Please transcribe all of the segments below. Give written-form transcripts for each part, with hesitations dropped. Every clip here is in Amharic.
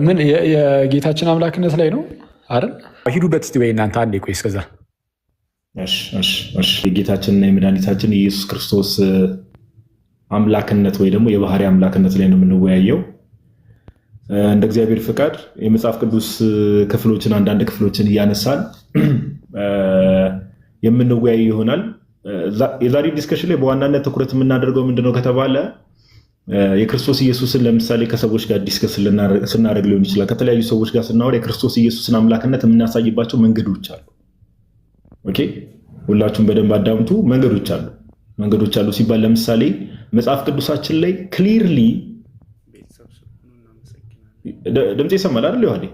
ምን የጌታችን አምላክነት ላይ ነው አይደል? ሂዱበት እስቲ ወይ እናንተ አንዴ ቆይ እስከዛ። የጌታችንና የመድኃኒታችን የኢየሱስ ክርስቶስ አምላክነት ወይ ደግሞ የባህሪ አምላክነት ላይ ነው የምንወያየው። እንደ እግዚአብሔር ፍቃድ የመጽሐፍ ቅዱስ ክፍሎችን አንዳንድ ክፍሎችን እያነሳን የምንወያይ ይሆናል። የዛሬ ዲስከሽን ላይ በዋናነት ትኩረት የምናደርገው ምንድነው ከተባለ የክርስቶስ ኢየሱስን ለምሳሌ ከሰዎች ጋር ዲስከስ ስናደርግ ሊሆን ይችላል። ከተለያዩ ሰዎች ጋር ስናወራ የክርስቶስ ኢየሱስን አምላክነት የምናሳይባቸው መንገዶች አሉ። ኦኬ፣ ሁላችሁም በደንብ አዳምጡ። መንገዶች አሉ ሲባል ለምሳሌ መጽሐፍ ቅዱሳችን ላይ ክሊርሊ ድምጽ ይሰማል አይደል? ዮሐዴ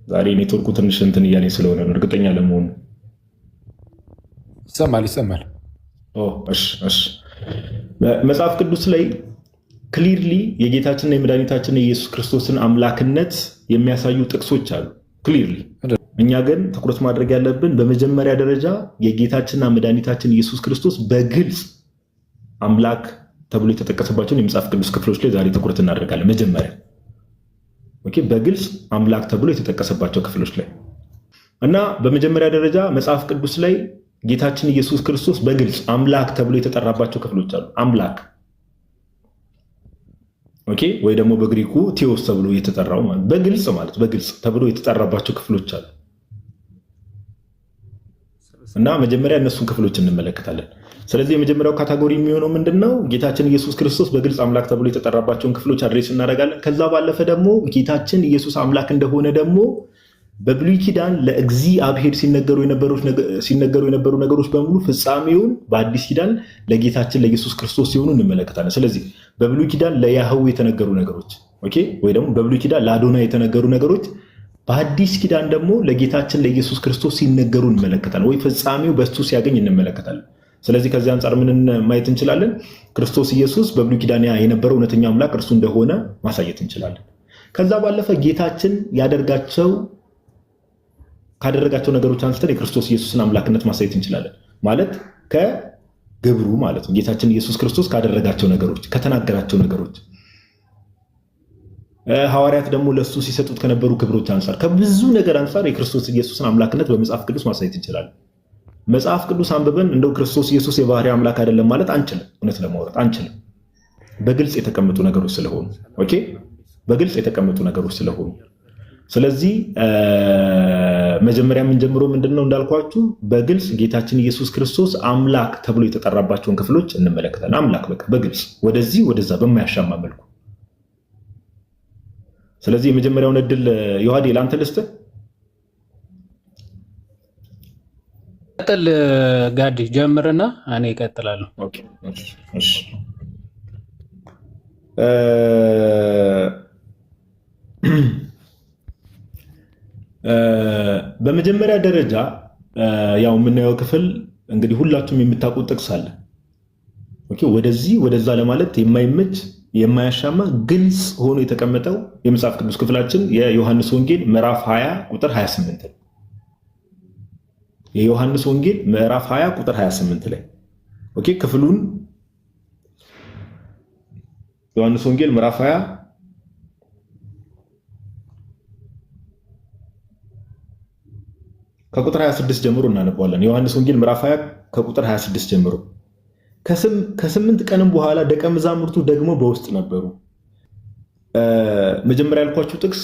ዛሬ ኔትወርኩ ትንሽ እንትን እያለኝ ስለሆነ ነው እርግጠኛ ለመሆኑ። ይሰማል። እሺ። መጽሐፍ ቅዱስ ላይ ክሊርሊ የጌታችንና የመድኃኒታችን የኢየሱስ ክርስቶስን አምላክነት የሚያሳዩ ጥቅሶች አሉ ክሊርሊ። እኛ ግን ትኩረት ማድረግ ያለብን በመጀመሪያ ደረጃ የጌታችንና መድኃኒታችን ኢየሱስ ክርስቶስ በግልጽ አምላክ ተብሎ የተጠቀሰባቸውን የመጽሐፍ ቅዱስ ክፍሎች ላይ ዛሬ ትኩረት እናደርጋለን። መጀመሪያ በግልጽ አምላክ ተብሎ የተጠቀሰባቸው ክፍሎች ላይ እና በመጀመሪያ ደረጃ መጽሐፍ ቅዱስ ላይ ጌታችን ኢየሱስ ክርስቶስ በግልጽ አምላክ ተብሎ የተጠራባቸው ክፍሎች አሉ። አምላክ ወይ ደግሞ በግሪኩ ቴዎስ ተብሎ የተጠራው በግልጽ ተብሎ የተጠራባቸው ክፍሎች አሉ እና መጀመሪያ እነሱን ክፍሎች እንመለከታለን። ስለዚህ የመጀመሪያው ካቴጎሪ የሚሆነው ምንድነው? ጌታችን ኢየሱስ ክርስቶስ በግልጽ አምላክ ተብሎ የተጠራባቸውን ክፍሎች አድሬስ እናደርጋለን። ከዛ ባለፈ ደግሞ ጌታችን ኢየሱስ አምላክ እንደሆነ ደግሞ በብሉይ ኪዳን ለእግዚአብሔር ሲነገሩ የነበሩ ነገሮች በሙሉ ፍጻሜውን በአዲስ ኪዳን ለጌታችን ለኢየሱስ ክርስቶስ ሲሆኑ እንመለከታለን። ስለዚህ በብሉይ ኪዳን ለያህዌ የተነገሩ ነገሮች ወይ ደግሞ በብሉይ ኪዳን ለአዶናይ የተነገሩ ነገሮች በአዲስ ኪዳን ደግሞ ለጌታችን ለኢየሱስ ክርስቶስ ሲነገሩ እንመለከታለን፣ ወይ ፍጻሜው በሱ ሲያገኝ እንመለከታለን። ስለዚህ ከዚህ አንጻር ምን ማየት እንችላለን? ክርስቶስ ኢየሱስ በብሉይ ኪዳን የነበረው እውነተኛ አምላክ እርሱ እንደሆነ ማሳየት እንችላለን። ከዛ ባለፈ ጌታችን ካደረጋቸው ነገሮች አንስተን የክርስቶስ ኢየሱስን አምላክነት ማሳየት እንችላለን። ማለት ከግብሩ ማለት ነው። ጌታችን ኢየሱስ ክርስቶስ ካደረጋቸው ነገሮች፣ ከተናገራቸው ነገሮች፣ ሐዋርያት ደግሞ ለሱ ሲሰጡት ከነበሩ ክብሮች አንጻር፣ ከብዙ ነገር አንጻር የክርስቶስ ኢየሱስን አምላክነት በመጽሐፍ ቅዱስ ማሳየት እንችላለን። መጽሐፍ ቅዱስ አንብበን እንደው ክርስቶስ ኢየሱስ የባህሪ አምላክ አይደለም ማለት አንችልም። እውነት ለማውራት አንችልም። በግልጽ የተቀመጡ ነገሮች ስለሆኑ በግልጽ የተቀመጡ ነገሮች ስለሆኑ ስለዚህ መጀመሪያ የምንጀምረው ምንድነው እንዳልኳችሁ በግልጽ ጌታችን ኢየሱስ ክርስቶስ አምላክ ተብሎ የተጠራባቸውን ክፍሎች እንመለከታለን። አምላክ በግልጽ ወደዚህ ወደዛ በማያሻማ መልኩ። ስለዚህ የመጀመሪያውን እድል ዮሐዴ ለአንተ ልስጥህ። ቀጥል ጋዲ ጀምርና እኔ እቀጥላለሁ። በመጀመሪያ ደረጃ ያው የምናየው ክፍል እንግዲህ ሁላችሁም የምታውቁት ጥቅስ አለ። ወደዚህ ወደዛ ለማለት የማይመች የማያሻማ ግልጽ ሆኖ የተቀመጠው የመጽሐፍ ቅዱስ ክፍላችን የዮሐንስ ወንጌል ምዕራፍ 20 ቁጥር 28 ላይ የዮሐንስ ወንጌል ምዕራፍ 20 ቁጥር 28 ላይ ክፍሉን ዮሐንስ ወንጌል ምዕራፍ 20 ከቁጥር 26 ጀምሮ እናነባዋለን። ዮሐንስ ወንጌል ምዕራፍ 20 ከቁጥር 26 ጀምሮ ከስምንት ቀንም በኋላ ደቀ መዛሙርቱ ደግሞ በውስጥ ነበሩ። መጀመሪያ ያልኳችሁ ጥቅስ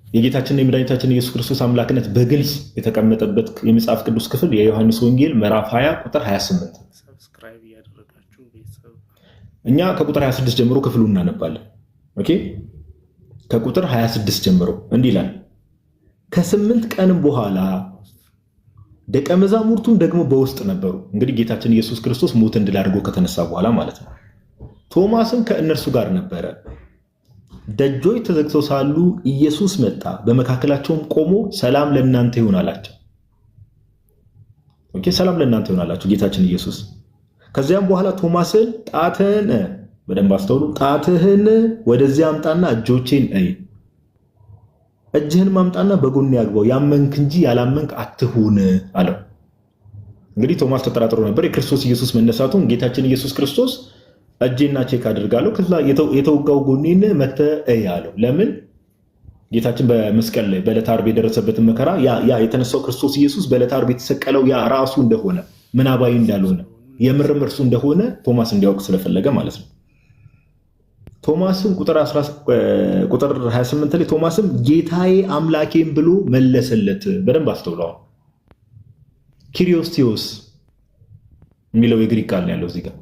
የጌታችንና የመድኃኒታችን ኢየሱስ ክርስቶስ አምላክነት በግልጽ የተቀመጠበት የመጽሐፍ ቅዱስ ክፍል የዮሐንስ ወንጌል ምዕራፍ 20 ቁጥር 28። እኛ ከቁጥር 26 ጀምሮ ክፍሉን እናነባለን። ከቁጥር 26 ጀምሮ እንዲህ ይላል። ከስምንት ቀንም በኋላ ደቀ መዛሙርቱም ደግሞ በውስጥ ነበሩ። እንግዲህ ጌታችን ኢየሱስ ክርስቶስ ሞትን ድል አድርጎ ከተነሳ በኋላ ማለት ነው። ቶማስም ከእነርሱ ጋር ነበረ። ደጆች ተዘግተው ሳሉ ኢየሱስ መጣ፣ በመካከላቸውም ቆሞ ሰላም ለእናንተ ይሁን አላቸው። ሰላም ለእናንተ ይሁን አላቸው ጌታችን ኢየሱስ። ከዚያም በኋላ ቶማስን ጣትህን፣ በደንብ አስተውሉ፣ ጣትህን ወደዚያ አምጣና እጆቼን እይ፣ እጅህን ማምጣና በጎን ያግባው፣ ያመንክ እንጂ ያላመንክ አትሁን አለው። እንግዲህ ቶማስ ተጠራጥሮ ነበር የክርስቶስ ኢየሱስ መነሳቱን። ጌታችን ኢየሱስ ክርስቶስ እጄና ቼክ አድርጋለሁ። ከዛ የተወጋው ጎኔን መተህ እይ አለው። ለምን? ጌታችን በመስቀል ላይ በዕለተ ዓርብ የደረሰበትን መከራ ያ የተነሳው ክርስቶስ ኢየሱስ በዕለተ ዓርብ የተሰቀለው ያ ራሱ እንደሆነ ምናባዊ እንዳልሆነ የምርም እርሱ እንደሆነ ቶማስ እንዲያውቅ ስለፈለገ ማለት ነው። ቶማስም ቁጥር 28 ላይ ቶማስም ጌታዬ አምላኬም ብሎ መለሰለት። በደንብ አስተውለዋል። ኪሪዮስቲዮስ የሚለው የግሪክ ቃል ነው ያለው እዚህ ጋር።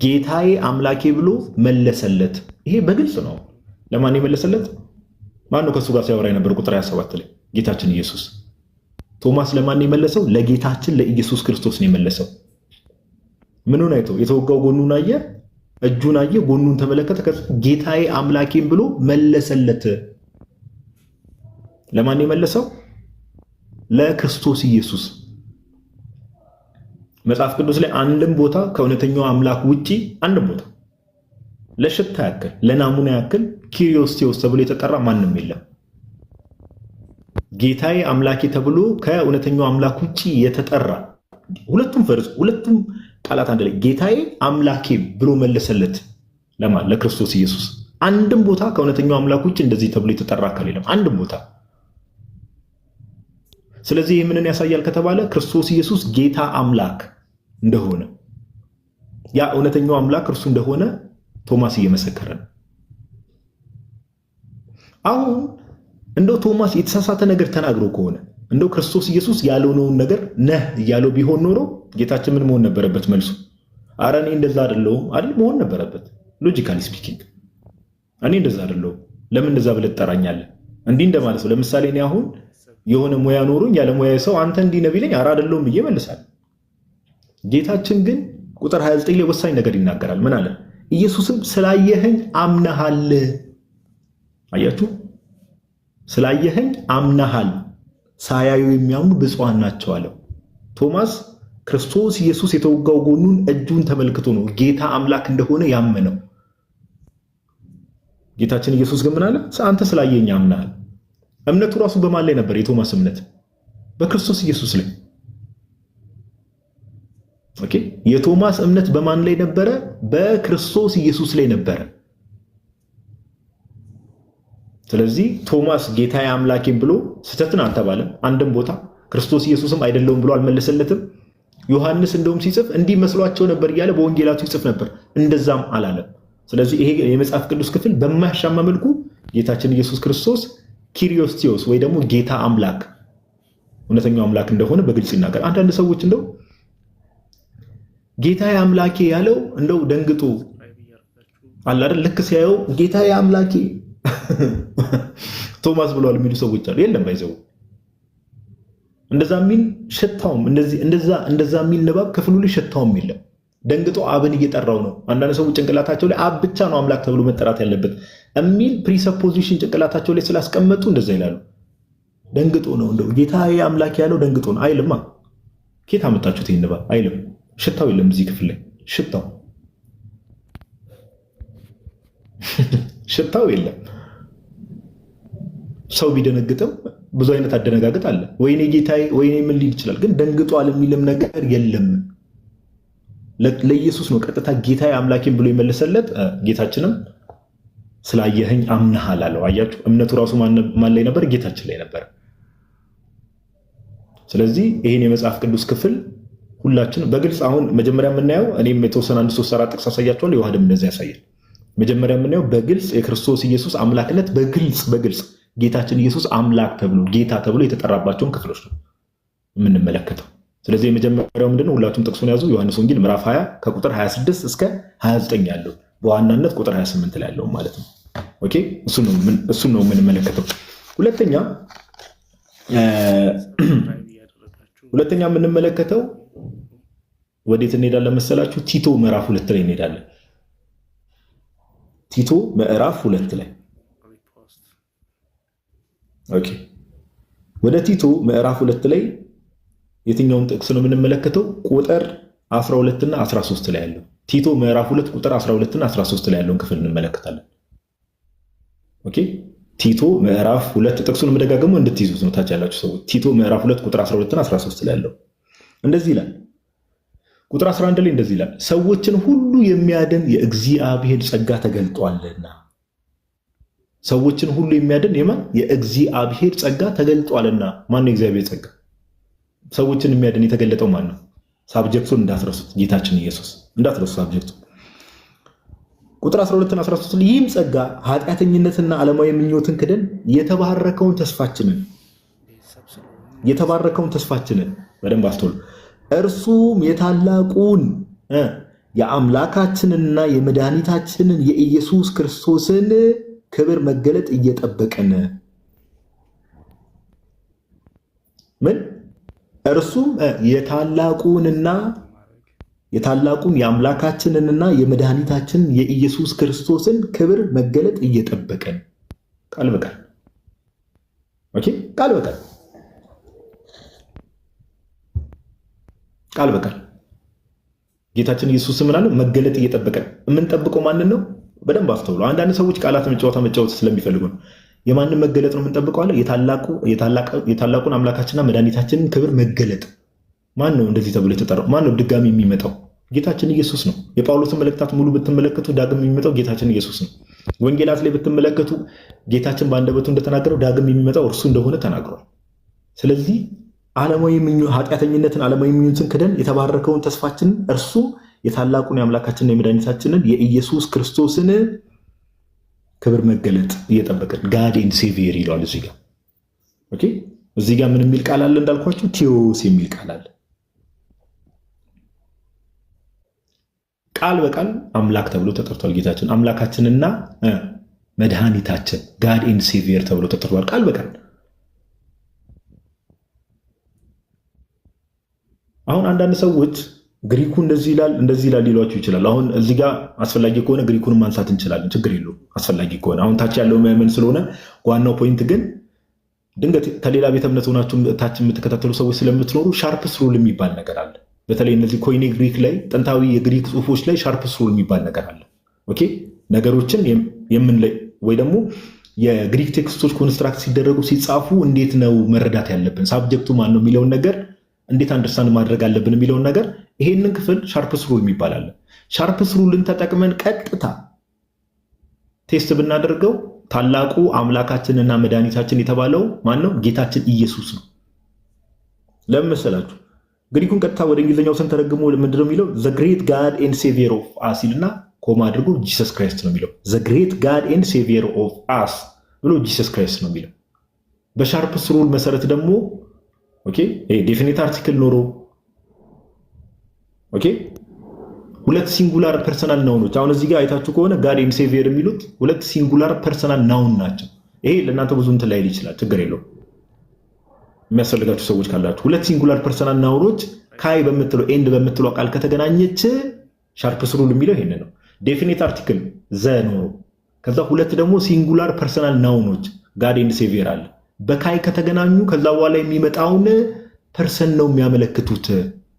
ጌታዬ አምላኬ ብሎ መለሰለት። ይሄ በግልጽ ነው። ለማን የመለሰለት? ማን ነው ከእሱ ጋር ሲያወራ የነበረው? ቁጥር 27 ላይ ጌታችን ኢየሱስ። ቶማስ ለማን የመለሰው? ለጌታችን ለኢየሱስ ክርስቶስ ነው የመለሰው። ምኑን አይቶ? የተወጋው ጎኑን አየ፣ እጁን አየ፣ ጎኑን ተመለከተ። ጌታዬ አምላኬም ብሎ መለሰለት። ለማን የመለሰው? ለክርስቶስ ኢየሱስ። መጽሐፍ ቅዱስ ላይ አንድም ቦታ ከእውነተኛው አምላክ ውጪ አንድም ቦታ ለሽታ ያክል ለናሙና ያክል ኪሪዮስቲዮስ ተብሎ የተጠራ ማንም የለም። ጌታዬ አምላኬ ተብሎ ከእውነተኛው አምላክ ውጪ የተጠራ ሁለቱም ቃላት አንድ ላይ ጌታዬ አምላኬ ብሎ መለሰለት። ለማን? ለክርስቶስ ኢየሱስ። አንድም ቦታ ከእውነተኛው አምላክ ውጪ እንደዚህ ተብሎ የተጠራ አካል የለም። አንድም ቦታ። ስለዚህ ምንን ያሳያል ከተባለ ክርስቶስ ኢየሱስ ጌታ አምላክ እንደሆነ ያ እውነተኛው አምላክ እርሱ እንደሆነ ቶማስ እየመሰከረ ነው። አሁን እንደው ቶማስ የተሳሳተ ነገር ተናግሮ ከሆነ እንደው ክርስቶስ ኢየሱስ ያልሆነውን ነገር ነህ እያለው ቢሆን ኖሮ ጌታችን ምን መሆን ነበረበት? መልሱ አረ እኔ እንደዛ አይደለሁም አይደል መሆን ነበረበት። ሎጂካሊ ስፒኪንግ እኔ እንደዛ አይደለሁም፣ ለምን እንደዛ ብለህ ትጠራኛለህ? እንዲህ እንደማለት ነው። ለምሳሌ እኔ አሁን የሆነ ሙያ ኖሮኝ ያለ ሙያ ሰው አንተ እንዲህ ነህ ቢለኝ አረ አይደለሁም ብዬ መልሳለሁ። ጌታችን ግን ቁጥር 29 ላይ ወሳኝ ነገር ይናገራል። ምን አለ? ኢየሱስም ስላየኸኝ አምነሃል። አያችሁ? ስላየኸኝ አምነሃል፣ ሳያዩ የሚያምኑ ብፁዓን ናቸው አለው። ቶማስ ክርስቶስ ኢየሱስ የተወጋው ጎኑን እጁን ተመልክቶ ነው ጌታ አምላክ እንደሆነ ያመነው። ጌታችን ኢየሱስ ግን ምን አለ? አንተ ስላየኸኝ አምነሃል። እምነቱ ራሱ በማን ላይ ነበር? የቶማስ እምነት በክርስቶስ ኢየሱስ ላይ። ኦኬ፣ የቶማስ እምነት በማን ላይ ነበረ? በክርስቶስ ኢየሱስ ላይ ነበረ። ስለዚህ ቶማስ ጌታዬ አምላኬም ብሎ ስህተትን አልተባለም። አንድም ቦታ ክርስቶስ ኢየሱስም አይደለውም ብሎ አልመለሰለትም። ዮሐንስ እንደውም ሲጽፍ እንዲህ መስሏቸው ነበር እያለ በወንጌላቱ ይጽፍ ነበር፣ እንደዛም አላለም። ስለዚህ ይሄ የመጽሐፍ ቅዱስ ክፍል በማያሻማ መልኩ ጌታችን ኢየሱስ ክርስቶስ ኪሪዮስቲዮስ ወይ ደግሞ ጌታ አምላክ እውነተኛው አምላክ እንደሆነ በግልጽ ይናገር። አንዳንድ ሰዎች እንደው ጌታዬ አምላኬ ያለው እንደው ደንግጦ አለ አይደል፣ ልክ ሲያየው ጌታዬ አምላኬ ቶማስ ብለዋል የሚሉ ሰዎች አሉ። የለም ባይዘው እንደዛ የሚል ሽታውም እንደዛ የሚል ንባብ ክፍሉ ላይ ሽታውም የለም። ደንግጦ አብን እየጠራው ነው። አንዳንድ ሰዎች ጭንቅላታቸው ላይ አብ ብቻ ነው አምላክ ተብሎ መጠራት ያለበት የሚል ፕሪሰፖዚሽን ጭንቅላታቸው ላይ ስላስቀመጡ እንደዛ ይላሉ። ደንግጦ ነው እንደው ጌታዬ አምላኬ ያለው ደንግጦ ነው አይልማ። ኬት አመጣችሁት ይህን ንባብ? አይልም። ሽታው የለም እዚህ ክፍል ላይ ሽታው የለም። ሰው ቢደነግጥም ብዙ አይነት አደነጋገጥ አለ። ወይኔ ጌታዬ ወይኔ ምን ሊል ይችላል፣ ግን ደንግጧል የሚልም ነገር የለም። ለኢየሱስ ነው ቀጥታ ጌታዬ አምላኬም ብሎ የመለሰለት። ጌታችንም ስላየኸኝ አምነሃል አለው። አያችሁ፣ እምነቱ ራሱ ማን ላይ ነበር? ጌታችን ላይ ነበር። ስለዚህ ይህን የመጽሐፍ ቅዱስ ክፍል ሁላችን በግልጽ አሁን መጀመሪያ የምናየው እኔም የተወሰነ 1-3-4 ጥቅስ አሳያቸዋለሁ። የዋህድም እንደዚህ ያሳያል። መጀመሪያ የምናየው በግልጽ የክርስቶስ ኢየሱስ አምላክነት በግልጽ ጌታችን ኢየሱስ አምላክ ተብሎ ጌታ ተብሎ የተጠራባቸውን ክፍሎች ነው የምንመለከተው። ስለዚህ የመጀመሪያው ምንድነው? ሁላችሁም ጥቅሱን ያዙ። ዮሐንስ ወንጌል ምዕራፍ 20 ከቁጥር 26 እስከ 29 ያለው በዋናነት ቁጥር 28 ላይ ያለው ማለት ነው። ኦኬ፣ እሱን ነው የምንመለከተው። ሁለተኛ የምንመለከተው ወዴት እንሄዳለን መሰላችሁ? ቲቶ ምዕራፍ 2 ላይ እንሄዳለን። ቲቶ ምዕራፍ 2 ላይ ኦኬ፣ ወደ ቲቶ ምዕራፍ 2 ላይ የትኛውን ጥቅስ ነው የምንመለከተው? ቁጥር 12 እና 13 ላይ ያለው ቲቶ ምዕራፍ 2 ቁጥር 12 እና 13 ላይ ያለውን ክፍል እንመለከታለን። ኦኬ፣ ቲቶ ምዕራፍ 2 ጥቅሱን የምደጋገመው እንድትይዙት ነው ታች ያላችሁ ሰዎች። ቲቶ ምዕራፍ 2 ቁጥር 12 እና 13 ላይ ያለው እንደዚህ ይላል። ቁጥር 11 ላይ እንደዚህ ይላል፣ ሰዎችን ሁሉ የሚያድን የእግዚአብሔር ጸጋ ተገልጧልና። ሰዎችን ሁሉ የሚያድን የማን የእግዚአብሔር ጸጋ ተገልጧልና። ማን ነው የእግዚአብሔር ጸጋ? ሰዎችን የሚያድን የተገለጠው ማን ነው? ሳብጀክቱን እንዳትረሱት፣ ጌታችን ኢየሱስ እንዳትረሱ ሳብጀክቱ። ቁጥር 12 እና 13 ይህም ጸጋ ኃጢአተኝነትና ዓለማዊ ምኞትን ክደን የተባረከውን ተስፋችንን በደንብ አስተውሉ፣ እርሱም የታላቁን የአምላካችንና የመድኃኒታችንን የኢየሱስ ክርስቶስን ክብር መገለጥ እየጠበቅን እርሱም የታላቁን የአምላካችንንና የመድኃኒታችንን የኢየሱስ ክርስቶስን ክብር መገለጥ እየጠበቅን ቃል በቃል ጌታችን ኢየሱስ ምን አለው? መገለጥ እየጠበቀን። የምንጠብቀው ማንን ነው? በደንብ አስተውሉ። አንዳንድ ሰዎች ቃላት መጫወት ስለሚፈልጉ ነው። የማንን መገለጥ ነው የምንጠብቀው አለ? የታላቁን አምላካችንና መድኃኒታችንን ክብር መገለጥ። ማን ነው እንደዚህ ተብሎ የተጠራው? ማን ነው ድጋሚ የሚመጣው? ጌታችን ኢየሱስ ነው። የጳውሎስን መልእክታት ሙሉ ብትመለከቱ ዳግም የሚመጣው ጌታችን ኢየሱስ ነው። ወንጌላት ላይ ብትመለከቱ ጌታችን በአንደበቱ እንደተናገረው ዳግም የሚመጣው እርሱ እንደሆነ ተናግሯል። ስለዚህ ኃጢአተኝነትን ዓለማዊ ምኞትን ክደን የተባረከውን ተስፋችንን እርሱ የታላቁን የአምላካችንና የመድኃኒታችንን የኢየሱስ ክርስቶስን ክብር መገለጥ እየጠበቅን ጋድ ኤንድ ሴቪየር ይለዋል እዚህ ጋር። ኦኬ እዚህ ጋር ምን የሚል ቃል አለ እንዳልኳችሁ? ቲዮስ የሚል ቃል አለ። ቃል በቃል አምላክ ተብሎ ተጠርቷል። ጌታችን አምላካችንና መድኃኒታችን ጋድ ኤንድ ሴቪየር ተብሎ ተጠርቷል ቃል በቃል። አሁን አንዳንድ ሰዎች ግሪኩ እንደዚህ ይላል ሊሏችሁ ይችላል። አሁን እዚህ ጋር አስፈላጊ ከሆነ ግሪኩን ማንሳት እንችላለን፣ ችግር የለውም አስፈላጊ ከሆነ። አሁን ታች ያለው ምዕመን ስለሆነ ዋናው ፖይንት ግን ድንገት ከሌላ ቤተ እምነት ሆናችሁ ታች የምትከታተሉ ሰዎች ስለምትኖሩ ሻርፕስ ሩል የሚባል ነገር አለ። በተለይ እነዚህ ኮይኔ ግሪክ ላይ ጥንታዊ የግሪክ ጽሁፎች ላይ ሻርፕስ ሩል የሚባል ነገር አለ። ኦኬ ነገሮችን የምንለይ ወይ ደግሞ የግሪክ ቴክስቶች ኮንስትራክት ሲደረጉ ሲጻፉ እንዴት ነው መረዳት ያለብን፣ ሳብጀክቱ ማን ነው የሚለውን ነገር እንዴት አንደርስታንድ ማድረግ አለብን የሚለውን ነገር ይሄንን ክፍል ሻርፕስ ሩል የሚባል አለ። ሻርፕስ ሩልን ተጠቅመን ቀጥታ ቴስት ብናደርገው ታላቁ አምላካችንና መድኃኒታችን የተባለው ማን ነው? ጌታችን ኢየሱስ ነው። ለምን መሰላችሁ? ግሪኩን ቀጥታ ወደ እንግሊዝኛው ስንተረጉሞ ምንድነው የሚለው? ዘ ግሬት ጋድ ኤንድ ሴቪየር ኦፍ አስ ይልና ኮማ አድርጎ ጂሰስ ክራይስት ነው የሚለው። ዘ ግሬት ጋድ ኤንድ ሴቪየር ኦፍ አስ ብሎ ጂሰስ ክራይስት ነው የሚለው። በሻርፕስ ሩል መሰረት ደግሞ ኦኬ ዴፊኒት አርቲክል ኖሮ ኦኬ ሁለት ሲንጉላር ፐርሰናል ናውኖች። አሁን እዚህ ጋር አይታችሁ ከሆነ ጋድ ኤንድ ሴቪየር የሚሉት ሁለት ሲንጉላር ፐርሰናል ናውን ናቸው። ይሄ ለእናንተ ብዙ እንትን ላይ ይችላል፣ ችግር የለውም። የሚያስፈልጋችሁ ሰዎች ካላችሁ ሁለት ሲንጉላር ፐርሰናል ናውኖች ካይ በምትለው ኤንድ በምትለው ቃል ከተገናኘች ሻርፕስ ሩል የሚለው ይሄን ነው። ዴፊኒት አርቲክል ዘ ኖሮ ከዛ ሁለት ደግሞ ሲንጉላር ፐርሰናል ናውኖች ጋድ ኤንድ ሴቪየር አለ። በካይ ከተገናኙ ከዛ በኋላ የሚመጣውን ፐርሰን ነው የሚያመለክቱት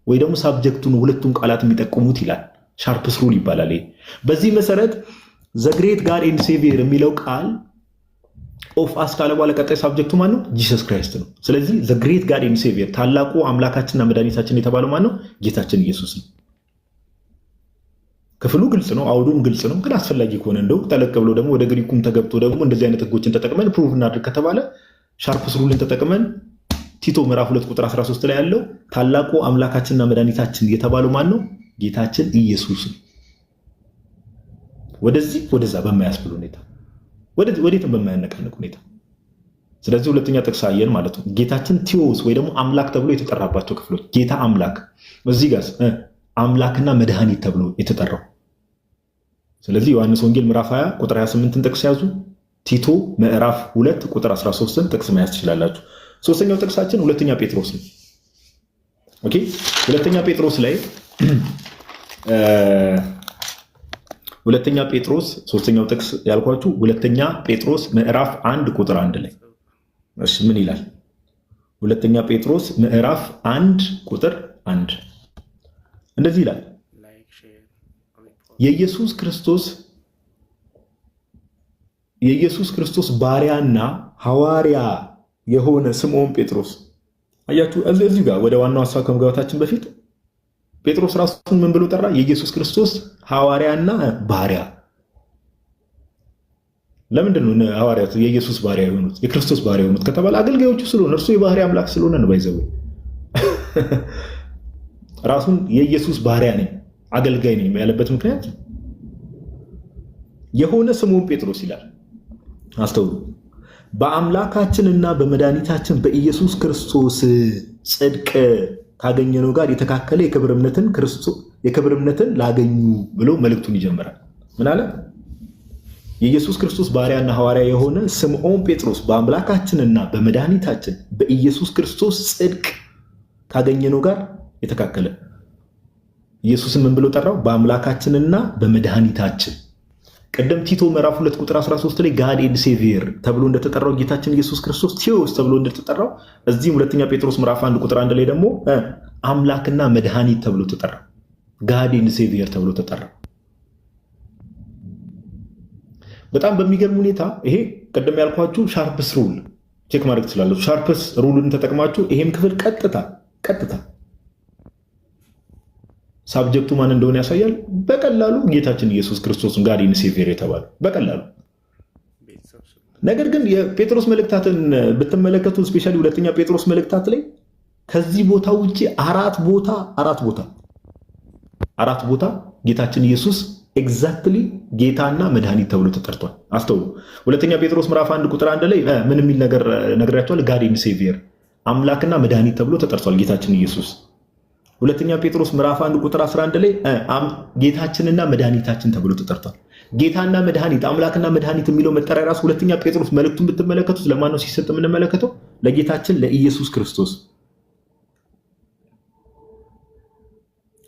ወይ ደግሞ ሳብጀክቱን ሁለቱም ቃላት የሚጠቁሙት ይላል። ሻርፕስ ሩል ይባላል። በዚህ መሰረት ዘ ግሬት ጋድ ኤንድ ሴቪየር የሚለው ቃል ኦፍ አስ ካለ በኋላ ቀጣይ ሳብጀክቱ ማን ነው? ጂሰስ ክራይስት ነው። ስለዚህ ዘ ግሬት ጋድ ኤንድ ሴቪየር ታላቁ አምላካችንና መድኃኒታችን የተባለው ማን ነው? ጌታችን ኢየሱስ ነው። ክፍሉ ግልጽ ነው፣ አውዱም ግልጽ ነው። ግን አስፈላጊ ከሆነ እንደው ጠለቅ ብሎ ደግሞ ወደ ግሪኩም ተገብቶ ደግሞ እንደዚህ አይነት ህጎችን ተጠቅመን ፕሩቭ እናድርግ ከተባለ ሻርፕስ ሩልን ተጠቅመን ቲቶ ምዕራፍ 2 ቁጥር 13 ላይ ያለው ታላቁ አምላካችንና መድኃኒታችን የተባለው ማን ነው? ጌታችን ኢየሱስ ነው። ወደዚህ ወደዛ በማያስብል ሁኔታ ወዴትም በማያነቃንቅ ሁኔታ። ስለዚህ ሁለተኛ ጥቅስ አየን ማለት ነው። ጌታችን ቲዮስ ወይ ደግሞ አምላክ ተብሎ የተጠራባቸው ክፍሎች ጌታ አምላክ፣ እዚህ ጋር አምላክና መድኃኒት ተብሎ የተጠራው። ስለዚህ ዮሐንስ ወንጌል ምዕራፍ 20 ቁጥር 28ን ጥቅስ ያዙ። ቲቶ ምዕራፍ 2 ቁጥር 13ን ጥቅስ መያዝ ትችላላችሁ። ሶስተኛው ጥቅሳችን ሁለተኛ ጴጥሮስ ነው። ኦኬ ሁለተኛ ጴጥሮስ ላይ ሁለተኛ ጴጥሮስ ሶስተኛው ጥቅስ ያልኳችሁ ሁለተኛ ጴጥሮስ ምዕራፍ 1 ቁጥር 1 ላይ እሺ ምን ይላል? ሁለተኛ ጴጥሮስ ምዕራፍ 1 ቁጥር 1 እንደዚህ ይላል፣ የኢየሱስ ክርስቶስ ባሪያና ሐዋርያ የሆነ ስምዖን ጴጥሮስ። አያችሁ እዚህ ጋር ወደ ዋናው ሐሳብ ከመግባታችን በፊት ጴጥሮስ ራሱን ምን ብሎ ጠራ? የኢየሱስ ክርስቶስ ሐዋርያና ባሪያ። ለምንድን ነው ሐዋርያት የኢየሱስ ባሪያ የሆኑት የክርስቶስ ባሪያ የሆኑት ከተባለ አገልጋዮቹ ስለሆነ እርሱ የባህሪ አምላክ ስለሆነ ነው። ባይዘው ራሱን የኢየሱስ ባሪያ ነኝ አገልጋይ ነኝ ያለበት ምክንያት የሆነ ስምዖን ጴጥሮስ ይላል። አስተውሉ። በአምላካችንና በመድኃኒታችን በኢየሱስ ክርስቶስ ጽድቅ ካገኘነው ጋር የተካከለ የክብር እምነትን ላገኙ ብሎ መልእክቱን ይጀምራል። ምን አለ? የኢየሱስ ክርስቶስ ባሪያና ሐዋርያ የሆነ ስምዖን ጴጥሮስ በአምላካችንና በመድኃኒታችን በኢየሱስ ክርስቶስ ጽድቅ ካገኘነው ጋር የተካከለ። ኢየሱስን ምን ብሎ ጠራው? በአምላካችንና በመድኃኒታችን። ቀደም ቲቶ ምዕራፍ 2 ቁጥር 13 ላይ ጋድ ኤንድ ሴቪየር ተብሎ እንደተጠራው ጌታችን ኢየሱስ ክርስቶስ ቴዎስ ተብሎ እንደተጠራው እዚህም ሁለተኛ ጴጥሮስ ምዕራፍ 1 ቁጥር 1 ላይ ደግሞ አምላክና መድኃኒት ተብሎ ተጠራ። ጋድ ኤንድ ሴቪየር ተብሎ ተጠራ። በጣም በሚገርም ሁኔታ ይሄ ቀደም ያልኳችሁ ሻርፕስ ሩል ቼክ ማድረግ ትችላላችሁ። ሻርፕስ ሩልን ተጠቅማችሁ ይሄም ክፍል ቀጥታ ሳብጀክቱ ማን እንደሆነ ያሳያል። በቀላሉ ጌታችን ኢየሱስ ክርስቶስን ጋድ ኤንድ ሴቪየር የተባለ በቀላሉ። ነገር ግን የጴጥሮስ መልእክታትን ብትመለከቱ ስፔሻሊ ሁለተኛ ጴጥሮስ መልእክታት ላይ ከዚህ ቦታ ውጪ አራት ቦታ ጌታችን ኢየሱስ ኤግዛክትሊ ጌታና መድኃኒት ተብሎ ተጠርቷል። አስተውሉ። ሁለተኛ ጴጥሮስ ምዕራፍ 1 ቁጥር 1 ላይ ምን የሚል ነገር ነግሬያቸዋል? ጋድ ኤንድ ሴቪየር አምላክና መድኃኒት ተብሎ ተጠርቷል ጌታችን ኢየሱስ። ሁለተኛ ጴጥሮስ ምዕራፍ 1 ቁጥር 11 ላይ ጌታችንና መድኃኒታችን ተብሎ ተጠርቷል። ጌታና መድኃኒት አምላክና መድኃኒት የሚለው መጠሪያ ራሱ ሁለተኛ ጴጥሮስ መልእክቱን ብትመለከቱት ለማን ነው ሲሰጥ የምንመለከተው? ለጌታችን ለኢየሱስ ክርስቶስ።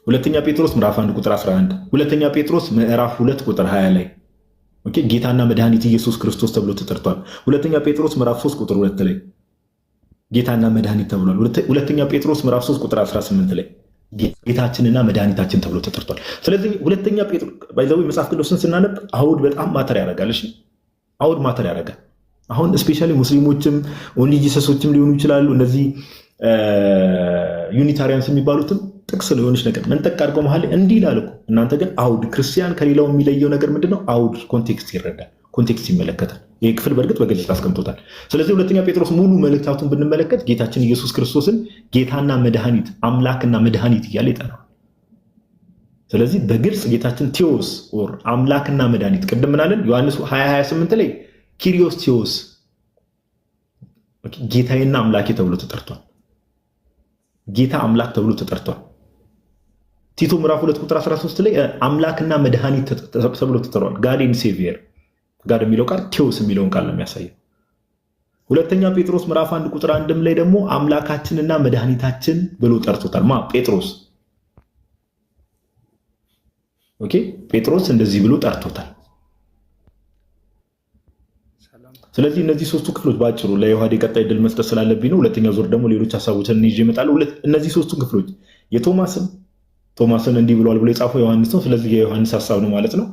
ሁለተኛ ጴጥሮስ ምዕራፍ 1 ቁጥር 11፣ ሁለተኛ ጴጥሮስ ምዕራፍ 2 ቁጥር 20 ላይ ኦኬ ጌታና መድኃኒት ኢየሱስ ክርስቶስ ተብሎ ተጠርቷል። ሁለተኛ ጴጥሮስ ምዕራፍ 3 ቁጥር 2 ላይ ጌታና መድኃኒት ተብሏል። ሁለተኛ ጴጥሮስ ምዕራፍ 3 ቁጥር 18 ላይ ጌታችንና መድኃኒታችን ተብሎ ተጠርቷል። ስለዚህ ሁለተኛ ጴጥሮስ ባይዘው መጽሐፍ ቅዱስን ስናነብ አውድ በጣም ማተር ያደርጋል። እሺ አውድ ማተር ያደርጋል። አሁን ስፔሻሊ ሙስሊሞችም ኦንሊ ጂሰሶችም ሊሆኑ ይችላሉ። እነዚህ ዩኒታሪያንስ የሚባሉትም ጥቅስ የሆነች ነገር መንጠቅ አድርገው መሀል እንዲህ ይላል እኮ። እናንተ ግን አውድ ክርስቲያን ከሌላው የሚለየው ነገር ምንድነው? አውድ ኮንቴክስት ይረዳል፣ ኮንቴክስት ይመለከታል። ይህ ክፍል በእርግጥ በግልጽ አስቀምጦታል። ስለዚህ ሁለተኛ ጴጥሮስ ሙሉ መልእክታቱን ብንመለከት ጌታችን ኢየሱስ ክርስቶስን ጌታና መድኃኒት አምላክና መድኃኒት እያለ ይጠራል። ስለዚህ በግልጽ ጌታችን ቴዎስ ኦር አምላክና መድኃኒት ቅድም ምናለን ዮሐንስ 20:28 ላይ ኪሪዮስ ቴዎስ ጌታዬና አምላኬ ተብሎ ተጠርቷል። ጌታ አምላክ ተብሎ ተጠርቷል። ቲቶ ምዕራፍ 2 ቁጥር 13 ላይ አምላክና መድኃኒት ተብሎ ተጠርቷል። ጋድ ኤንድ ሴቪየር ጋድ የሚለው ቃል ቴዎስ የሚለውን ቃል ነው የሚያሳየው። ሁለተኛ ጴጥሮስ ምዕራፍ 1 ቁጥር 1 ላይ ደግሞ አምላካችንና መድኃኒታችን ብሎ ጠርቶታል። ጴጥሮስ ኦኬ ጴጥሮስ እንደዚህ ብሎ ጠርቶታል። ስለዚህ እነዚህ ሶስቱ ክፍሎች ባጭሩ ለዮሐዴ ቀጣይ ድል መስጠት ስላለብኝ ነው። ሁለተኛ ዙር ደግሞ ሌሎች ሀሳቦችን ይዤ እመጣለሁ። እነዚህ ሶስቱ ክፍሎች ቶማስን እንዲህ ብሏል ብሎ የጻፈው ዮሐንስ ነው። ስለዚህ የዮሐንስ ሀሳብ ነው ማለት ነው።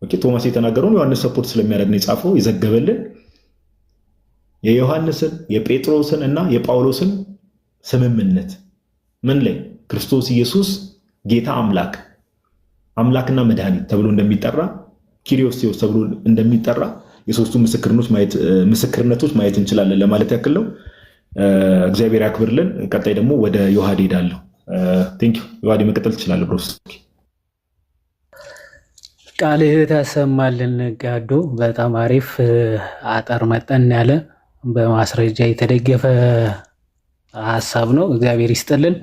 ኦኬ ቶማስ የተናገረውን ዮሐንስ ሰፖርት ስለሚያደርግ ነው የጻፈው የዘገበልን። የዮሐንስን የጴጥሮስን እና የጳውሎስን ስምምነት ምን ላይ ክርስቶስ ኢየሱስ ጌታ አምላክና መድኃኒት ተብሎ እንደሚጠራ ኪሪዮስ ቴዎስ ተብሎ እንደሚጠራ የሶስቱ ምስክርነቶች ማየት እንችላለን ለማለት ያክል ነው። እግዚአብሔር ያክብርልን። ቀጣይ ደግሞ ወደ ዮሐዴ ሄዳለሁ። ቴንኪው ዮሐዴ መቀጠል ትችላለህ ብሮስ። ቃልህ ታሰማልን ጋዶ። በጣም አሪፍ አጠር መጠን ያለ በማስረጃ የተደገፈ ሀሳብ ነው። እግዚአብሔር ይስጥልን።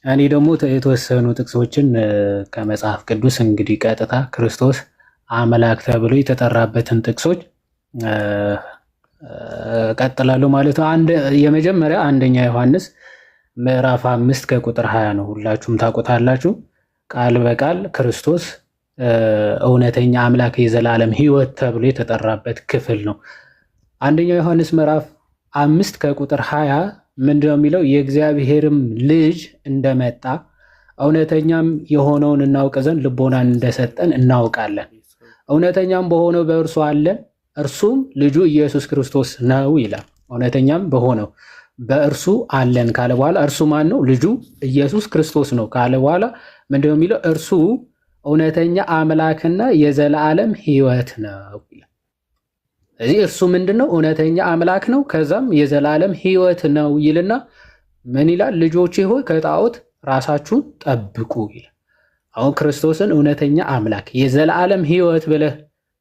እኔ ደግሞ የተወሰኑ ጥቅሶችን ከመጽሐፍ ቅዱስ እንግዲህ ቀጥታ ክርስቶስ አምላክ ተብሎ የተጠራበትን ጥቅሶች ቀጥላለሁ ማለት ነው። የመጀመሪያ አንደኛ ዮሐንስ ምዕራፍ 5 ከቁጥር 20 ነው። ሁላችሁም ታውቁታላችሁ። ቃል በቃል ክርስቶስ እውነተኛ አምላክ የዘላለም ሕይወት ተብሎ የተጠራበት ክፍል ነው። አንደኛ ዮሐንስ ምዕራፍ 5 ከቁጥር 20 ምንድነው የሚለው? የእግዚአብሔርም ልጅ እንደመጣ እውነተኛም የሆነውን እናውቅ ዘንድ ልቦናን እንደሰጠን እናውቃለን። እውነተኛም በሆነው በእርሱ አለን፣ እርሱም ልጁ ኢየሱስ ክርስቶስ ነው ይላል። እውነተኛም በሆነው በእርሱ አለን ካለ በኋላ እርሱ ማን ነው? ልጁ ኢየሱስ ክርስቶስ ነው ካለ በኋላ ምንድነው የሚለው? እርሱ እውነተኛ አምላክና የዘላለም ሕይወት ነው ይላል። ስለዚህ እርሱ ምንድነው? እውነተኛ አምላክ ነው፣ ከዛም የዘላለም ሕይወት ነው ይልና ምን ይላል? ልጆቼ ሆይ ከጣዖት ራሳችሁን ጠብቁ ይላል። አሁን ክርስቶስን እውነተኛ አምላክ የዘላለም ሕይወት ብለህ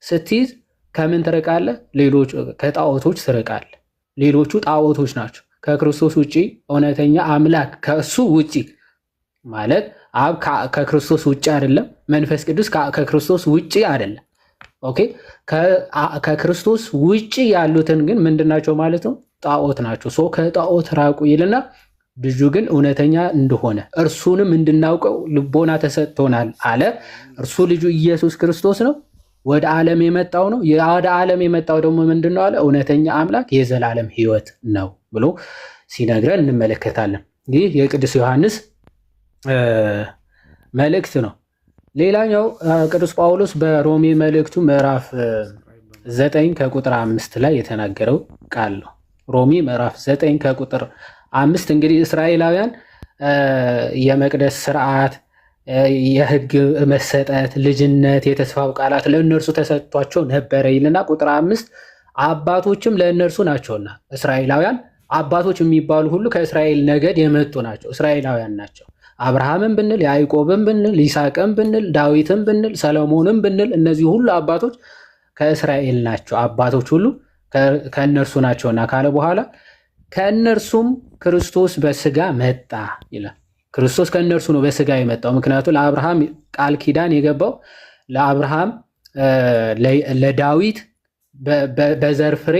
ስትይዝ ከምን ትርቃለህ? ሌሎች ከጣዖቶች ትርቃለህ። ሌሎቹ ጣዖቶች ናቸው። ከክርስቶስ ውጪ እውነተኛ አምላክ ከእሱ ውጪ ማለት አብ ከክርስቶስ ውጪ አይደለም። መንፈስ ቅዱስ ከክርስቶስ ውጪ አይደለም። ኦኬ። ከክርስቶስ ውጪ ያሉትን ግን ምንድናቸው ማለት ነው? ጣዖት ናቸው። ሶ ከጣዖት ራቁ ይልና ልጁ ግን እውነተኛ እንደሆነ እርሱንም እንድናውቀው ልቦና ተሰጥቶናል አለ። እርሱ ልጁ ኢየሱስ ክርስቶስ ነው። ወደ ዓለም የመጣው ነው። ወደ ዓለም የመጣው ደግሞ ምንድነው አለ? እውነተኛ አምላክ የዘላለም ሕይወት ነው ብሎ ሲነግረን እንመለከታለን። ይህ የቅዱስ ዮሐንስ መልእክት ነው። ሌላኛው ቅዱስ ጳውሎስ በሮሜ መልእክቱ ምዕራፍ 9 ከቁጥር 5 ላይ የተናገረው ቃል ነው። ሮሜ ምዕራፍ 9 ከቁጥር 5 እንግዲህ እስራኤላውያን የመቅደስ ስርዓት፣ የሕግ መሰጠት፣ ልጅነት፣ የተስፋው ቃላት ለእነርሱ ተሰጥቷቸው ነበረ ይልና ቁጥር 5 አባቶችም ለእነርሱ ናቸውና እስራኤላውያን አባቶች የሚባሉ ሁሉ ከእስራኤል ነገድ የመጡ ናቸው፣ እስራኤላውያን ናቸው። አብርሃምን ብንል፣ ያዕቆብን ብንል፣ ይስሐቅን ብንል፣ ዳዊትን ብንል፣ ሰሎሞንን ብንል እነዚህ ሁሉ አባቶች ከእስራኤል ናቸው። አባቶች ሁሉ ከእነርሱ ናቸውና ካለ በኋላ ከእነርሱም ክርስቶስ በስጋ መጣ ይላል። ክርስቶስ ከእነርሱ ነው በስጋ የመጣው። ምክንያቱም ለአብርሃም ቃል ኪዳን የገባው ለአብርሃም ለዳዊት በዘር ፍሬ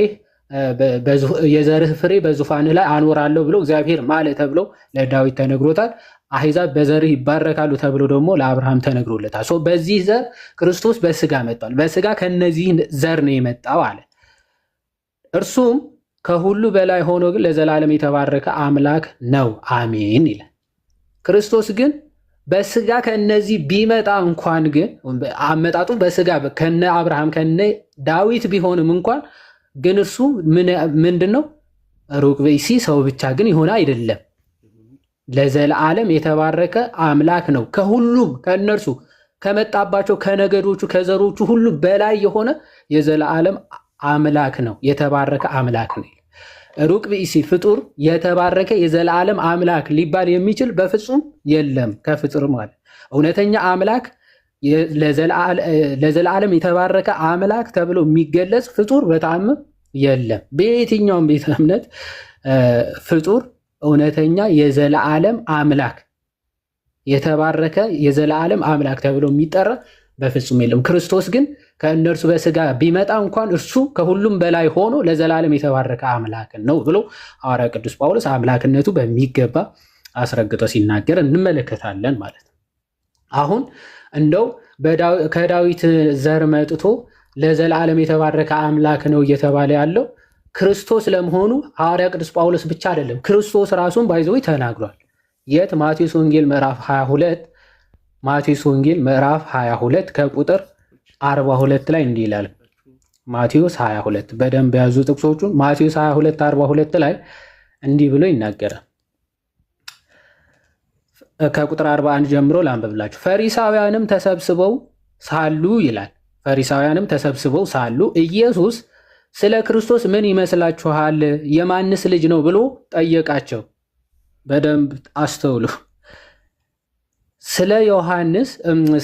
የዘርህ ፍሬ በዙፋንህ ላይ አኖራለሁ ብሎ እግዚአብሔር ማለ ተብሎ ለዳዊት ተነግሮታል። አሕዛብ በዘርህ ይባረካሉ ተብሎ ደግሞ ለአብርሃም ተነግሮለታል። በዚህ ዘር ክርስቶስ በስጋ መጥቷል። በስጋ ከነዚህ ዘር ነው የመጣው አለ። እርሱም ከሁሉ በላይ ሆኖ ግን ለዘላለም የተባረከ አምላክ ነው፣ አሜን ይላል። ክርስቶስ ግን በስጋ ከነዚህ ቢመጣ እንኳን ግን አመጣጡ በስጋ ከነ አብርሃም ከነ ዳዊት ቢሆንም እንኳን ግን እርሱ ምንድን ነው? ሩቅ ብእሲ ሰው ብቻ ግን ይሆን አይደለም። ለዘላለም የተባረከ አምላክ ነው። ከሁሉም ከእነርሱ ከመጣባቸው ከነገዶቹ ከዘሮቹ ሁሉ በላይ የሆነ የዘላለም አምላክ ነው፣ የተባረከ አምላክ ነው። ሩቅ ብእሲ ፍጡር የተባረከ የዘላለም አምላክ ሊባል የሚችል በፍጹም የለም። ከፍጡር ማለት እውነተኛ አምላክ ለዘላለም የተባረከ አምላክ ተብሎ የሚገለጽ ፍጡር በተአምር የለም። በየትኛውም ቤተ እምነት ፍጡር እውነተኛ የዘላለም አምላክ የተባረከ የዘላለም አምላክ ተብሎ የሚጠራ በፍጹም የለም። ክርስቶስ ግን ከእነርሱ በስጋ ቢመጣ እንኳን እርሱ ከሁሉም በላይ ሆኖ ለዘላለም የተባረከ አምላክ ነው ብሎ ሐዋርያ ቅዱስ ጳውሎስ አምላክነቱ በሚገባ አስረግጦ ሲናገር እንመለከታለን ማለት ነው። አሁን እንደው ከዳዊት ዘር መጥቶ ለዘላለም የተባረከ አምላክ ነው እየተባለ ያለው ክርስቶስ ለመሆኑ ሐዋርያ ቅዱስ ጳውሎስ ብቻ አይደለም፣ ክርስቶስ ራሱን ባይዘው ተናግሯል። የት? ማቴዎስ ወንጌል ምዕራፍ 22 ማቴዎስ ወንጌል ምዕራፍ 22 ከቁጥር 42 ላይ እንዲህ ይላል። ማቴዎስ 22 በደንብ ያዙ ጥቅሶቹን። ማቴዎስ 22 42 ላይ እንዲህ ብሎ ይናገራል። ከቁጥር 41 ጀምሮ ላንብብላችሁ። ፈሪሳውያንም ተሰብስበው ሳሉ ይላል። ፈሪሳውያንም ተሰብስበው ሳሉ ኢየሱስ ስለ ክርስቶስ ምን ይመስላችኋል? የማንስ ልጅ ነው ብሎ ጠየቃቸው። በደንብ አስተውሉ። ስለ ዮሐንስ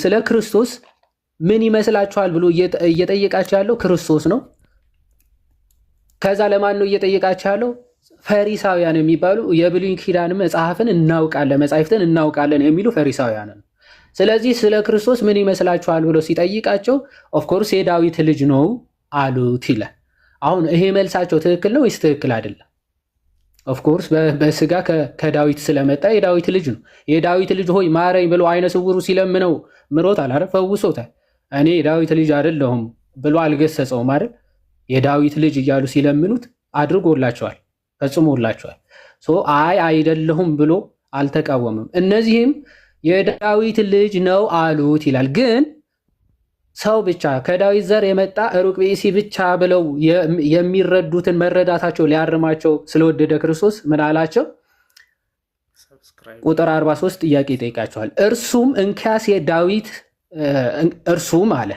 ስለ ክርስቶስ ምን ይመስላችኋል ብሎ እየጠየቃቸው ያለው ክርስቶስ ነው። ከዛ ለማን ነው እየጠየቃቸው ያለው? ፈሪሳውያን የሚባሉ የብሉይ ኪዳን መጽሐፍትን እናውቃለን መጻሕፍትን እናውቃለን የሚሉ ፈሪሳውያን ነው። ስለዚህ ስለ ክርስቶስ ምን ይመስላችኋል ብሎ ሲጠይቃቸው ኦፍኮርስ የዳዊት ልጅ ነው አሉት ይላል። አሁን ይሄ መልሳቸው ትክክል ነው ወይስ ትክክል አይደለም? ኦፍኮርስ በስጋ ከዳዊት ስለመጣ የዳዊት ልጅ ነው። የዳዊት ልጅ ሆይ ማረኝ ብሎ አይነ ስውሩ ሲለምነው ምሮታል አይደል? ፈውሶታል። እኔ የዳዊት ልጅ አይደለሁም ብሎ አልገሰጸውም አይደል? የዳዊት ልጅ እያሉ ሲለምኑት አድርጎላቸዋል፣ ፈጽሞላቸዋል። አይ አይደለሁም ብሎ አልተቃወምም። እነዚህም የዳዊት ልጅ ነው አሉት ይላል። ግን ሰው ብቻ ከዳዊት ዘር የመጣ ሩቅ ብእሲ ብቻ ብለው የሚረዱትን መረዳታቸው ሊያርማቸው ስለወደደ ክርስቶስ ምን አላቸው? ቁጥር 43 ጥያቄ ይጠይቃቸዋል። እርሱም አለ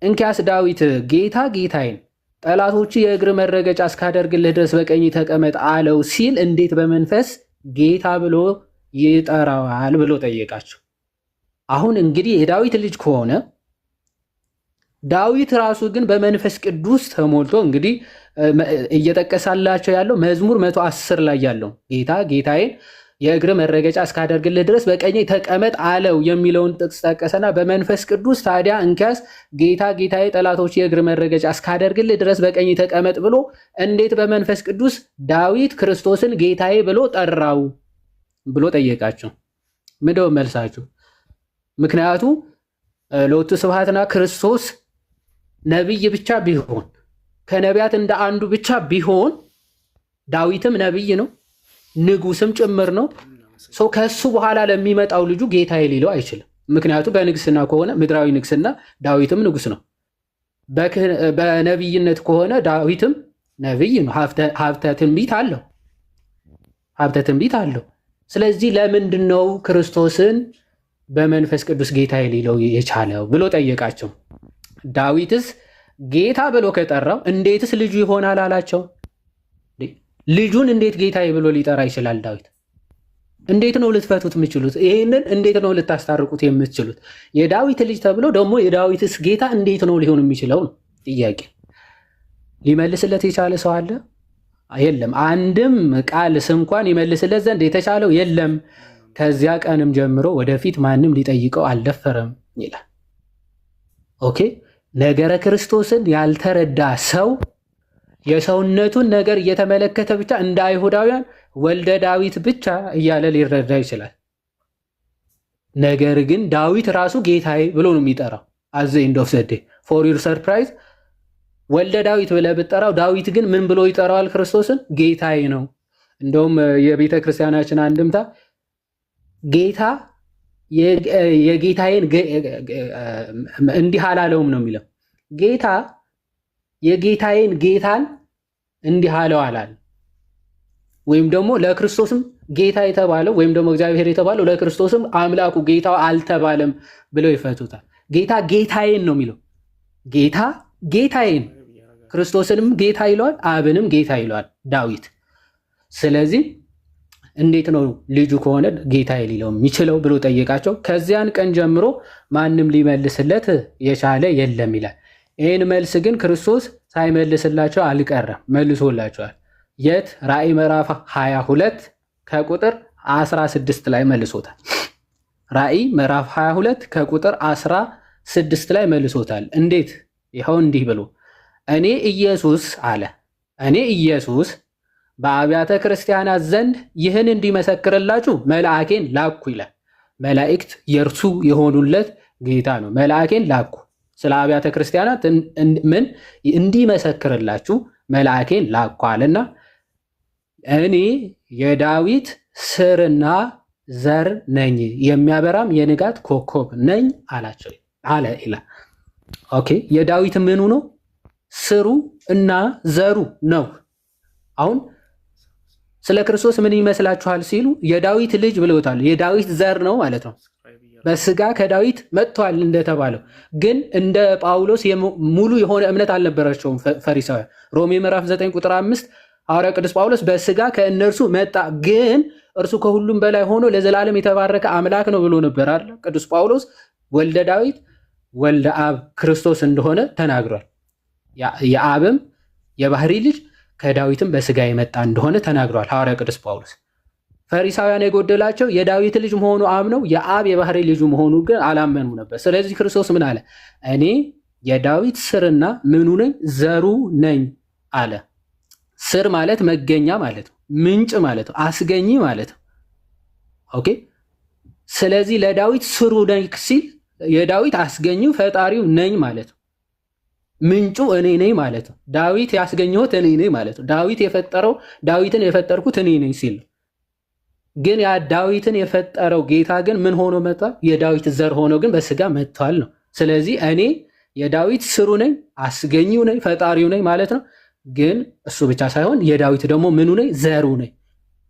እንኪያስ ዳዊት ጌታ ጌታዬን ጠላቶች የእግር መረገጫ እስካደርግልህ ድረስ በቀኝ ተቀመጥ አለው ሲል እንዴት በመንፈስ ጌታ ብሎ ይጠራዋል ብሎ ጠየቃቸው። አሁን እንግዲህ የዳዊት ልጅ ከሆነ ዳዊት ራሱ ግን በመንፈስ ቅዱስ ተሞልቶ እንግዲህ እየጠቀሳላቸው ያለው መዝሙር 110 ላይ ያለው ጌታ ጌታዬን የእግር መረገጫ እስካደርግልህ ድረስ በቀኝ ተቀመጥ አለው የሚለውን ጥቅስ ጠቀሰና በመንፈስ ቅዱስ ታዲያ እንኪያስ ጌታ ጌታዬ ጠላቶች የእግር መረገጫ እስካደርግልህ ድረስ በቀኝ ተቀመጥ ብሎ እንዴት በመንፈስ ቅዱስ ዳዊት ክርስቶስን ጌታዬ ብሎ ጠራው ብሎ ጠየቃቸው። ምንድነው መልሳችሁ? ምክንያቱ ሎቱ ስብሐትና ክርስቶስ ነቢይ ብቻ ቢሆን ከነቢያት እንደ አንዱ ብቻ ቢሆን ዳዊትም ነቢይ ነው፣ ንጉስም ጭምር ነው። ሰው ከሱ በኋላ ለሚመጣው ልጁ ጌታዬ ሊለው አይችልም። ምክንያቱ በንግስና ከሆነ ምድራዊ ንግስና ዳዊትም ንጉስ ነው። በነቢይነት ከሆነ ዳዊትም ነቢይ ነው፣ ሀብተ ትንቢት አለው። ስለዚህ ለምንድን ነው ክርስቶስን በመንፈስ ቅዱስ ጌታዬ ሊለው የቻለው ብሎ ጠየቃቸው። ዳዊትስ ጌታ ብሎ ከጠራው እንዴትስ ልጁ ይሆናል አላቸው። ልጁን እንዴት ጌታዬ ብሎ ሊጠራ ይችላል? ዳዊት እንዴት ነው ልትፈቱት የምችሉት? ይህንን እንዴት ነው ልታስታርቁት የምትችሉት? የዳዊት ልጅ ተብሎ ደግሞ የዳዊትስ ጌታ እንዴት ነው ሊሆን የሚችለው ነው ጥያቄ። ሊመልስለት የቻለ ሰው አለ? የለም። አንድም ቃልስ እንኳን ይመልስለት ዘንድ የተቻለው የለም። ከዚያ ቀንም ጀምሮ ወደፊት ማንም ሊጠይቀው አልደፈረም ይላል። ኦኬ። ነገረ ክርስቶስን ያልተረዳ ሰው የሰውነቱን ነገር እየተመለከተ ብቻ እንደ አይሁዳውያን ወልደ ዳዊት ብቻ እያለ ሊረዳ ይችላል። ነገር ግን ዳዊት ራሱ ጌታዬ ብሎ ነው የሚጠራው። አዘ ኢንድ ኦፍ ዘ ዴይ ፎር ዩር ሰርፕራይዝ ወልደ ዳዊት ብለህ ብትጠራው ዳዊት ግን ምን ብሎ ይጠራዋል? ክርስቶስን ጌታዬ ነው። እንደውም የቤተ ክርስቲያናችን አንድምታ ጌታ የጌታዬን እንዲህ አላለውም ነው የሚለው። ጌታ የጌታዬን ጌታን እንዲህ አለው አላል። ወይም ደግሞ ለክርስቶስም ጌታ የተባለው ወይም ደግሞ እግዚአብሔር የተባለው ለክርስቶስም አምላኩ ጌታው አልተባለም ብለው ይፈቱታል። ጌታ ጌታዬን ነው የሚለው። ጌታ ጌታዬን፣ ክርስቶስንም ጌታ ይለዋል፣ አብንም ጌታ ይለዋል ዳዊት። ስለዚህ እንዴት ነው ልጁ ከሆነ ጌታዬ ሊለው የሚችለው ብሎ ጠየቃቸው። ከዚያን ቀን ጀምሮ ማንም ሊመልስለት የቻለ የለም ይላል። ይህን መልስ ግን ክርስቶስ ሳይመልስላቸው አልቀረም፣ መልሶላቸዋል። የት? ራእይ ምዕራፍ 22 ከቁጥር 16 ላይ መልሶታል። ራእይ ምዕራፍ 22 ከቁጥር 16 ላይ መልሶታል። እንዴት? ይኸው እንዲህ ብሎ እኔ ኢየሱስ አለ፣ እኔ ኢየሱስ በአብያተ ክርስቲያናት ዘንድ ይህን እንዲመሰክርላችሁ መልአኬን ላኩ ይላል። መላእክት የእርሱ የሆኑለት ጌታ ነው። መልአኬን ላኩ ስለ አብያተ ክርስቲያናት ምን እንዲመሰክርላችሁ መልአኬን ላኩ አለና እኔ የዳዊት ስርና ዘር ነኝ፣ የሚያበራም የንጋት ኮከብ ነኝ አላቸው አለ ይላል። ኦኬ፣ የዳዊት ምኑ ነው? ስሩ እና ዘሩ ነው። አሁን ስለ ክርስቶስ ምን ይመስላችኋል ሲሉ የዳዊት ልጅ ብለውታል። የዳዊት ዘር ነው ማለት ነው። በስጋ ከዳዊት መጥቷል እንደተባለው። ግን እንደ ጳውሎስ ሙሉ የሆነ እምነት አልነበራቸውም ፈሪሳውያን። ሮሜ ምዕራፍ 9 ቁጥር 5 ሐዋርያ ቅዱስ ጳውሎስ በስጋ ከእነርሱ መጣ፣ ግን እርሱ ከሁሉም በላይ ሆኖ ለዘላለም የተባረከ አምላክ ነው ብሎ ነበር አይደል? ቅዱስ ጳውሎስ ወልደ ዳዊት ወልደ አብ ክርስቶስ እንደሆነ ተናግሯል። የአብም የባህሪ ልጅ ከዳዊትም በስጋ የመጣ እንደሆነ ተናግሯል ሐዋርያ ቅዱስ ጳውሎስ። ፈሪሳውያን የጎደላቸው የዳዊት ልጅ መሆኑ አምነው የአብ የባህሪ ልጁ መሆኑ ግን አላመኑ ነበር። ስለዚህ ክርስቶስ ምን አለ? እኔ የዳዊት ስርና ምኑ ነኝ? ዘሩ ነኝ አለ። ስር ማለት መገኛ ማለት ነው፣ ምንጭ ማለት ነው፣ አስገኝ ማለት ነው። ኦኬ። ስለዚህ ለዳዊት ስሩ ነኝ ሲል የዳዊት አስገኝው ፈጣሪው ነኝ ማለት ነው። ምንጩ እኔ ነኝ ማለት ነው። ዳዊት ያስገኘሁት እኔ ነኝ ማለት ነው። ዳዊት የፈጠረው ዳዊትን የፈጠርኩት እኔ ነኝ ሲል ግን ያ ዳዊትን የፈጠረው ጌታ ግን ምን ሆኖ መጣ? የዳዊት ዘር ሆኖ ግን በስጋ መጥቷል ነው። ስለዚህ እኔ የዳዊት ስሩ ነኝ፣ አስገኚው ነኝ፣ ፈጣሪው ነኝ ማለት ነው። ግን እሱ ብቻ ሳይሆን የዳዊት ደግሞ ምኑ ነኝ? ዘሩ ነኝ።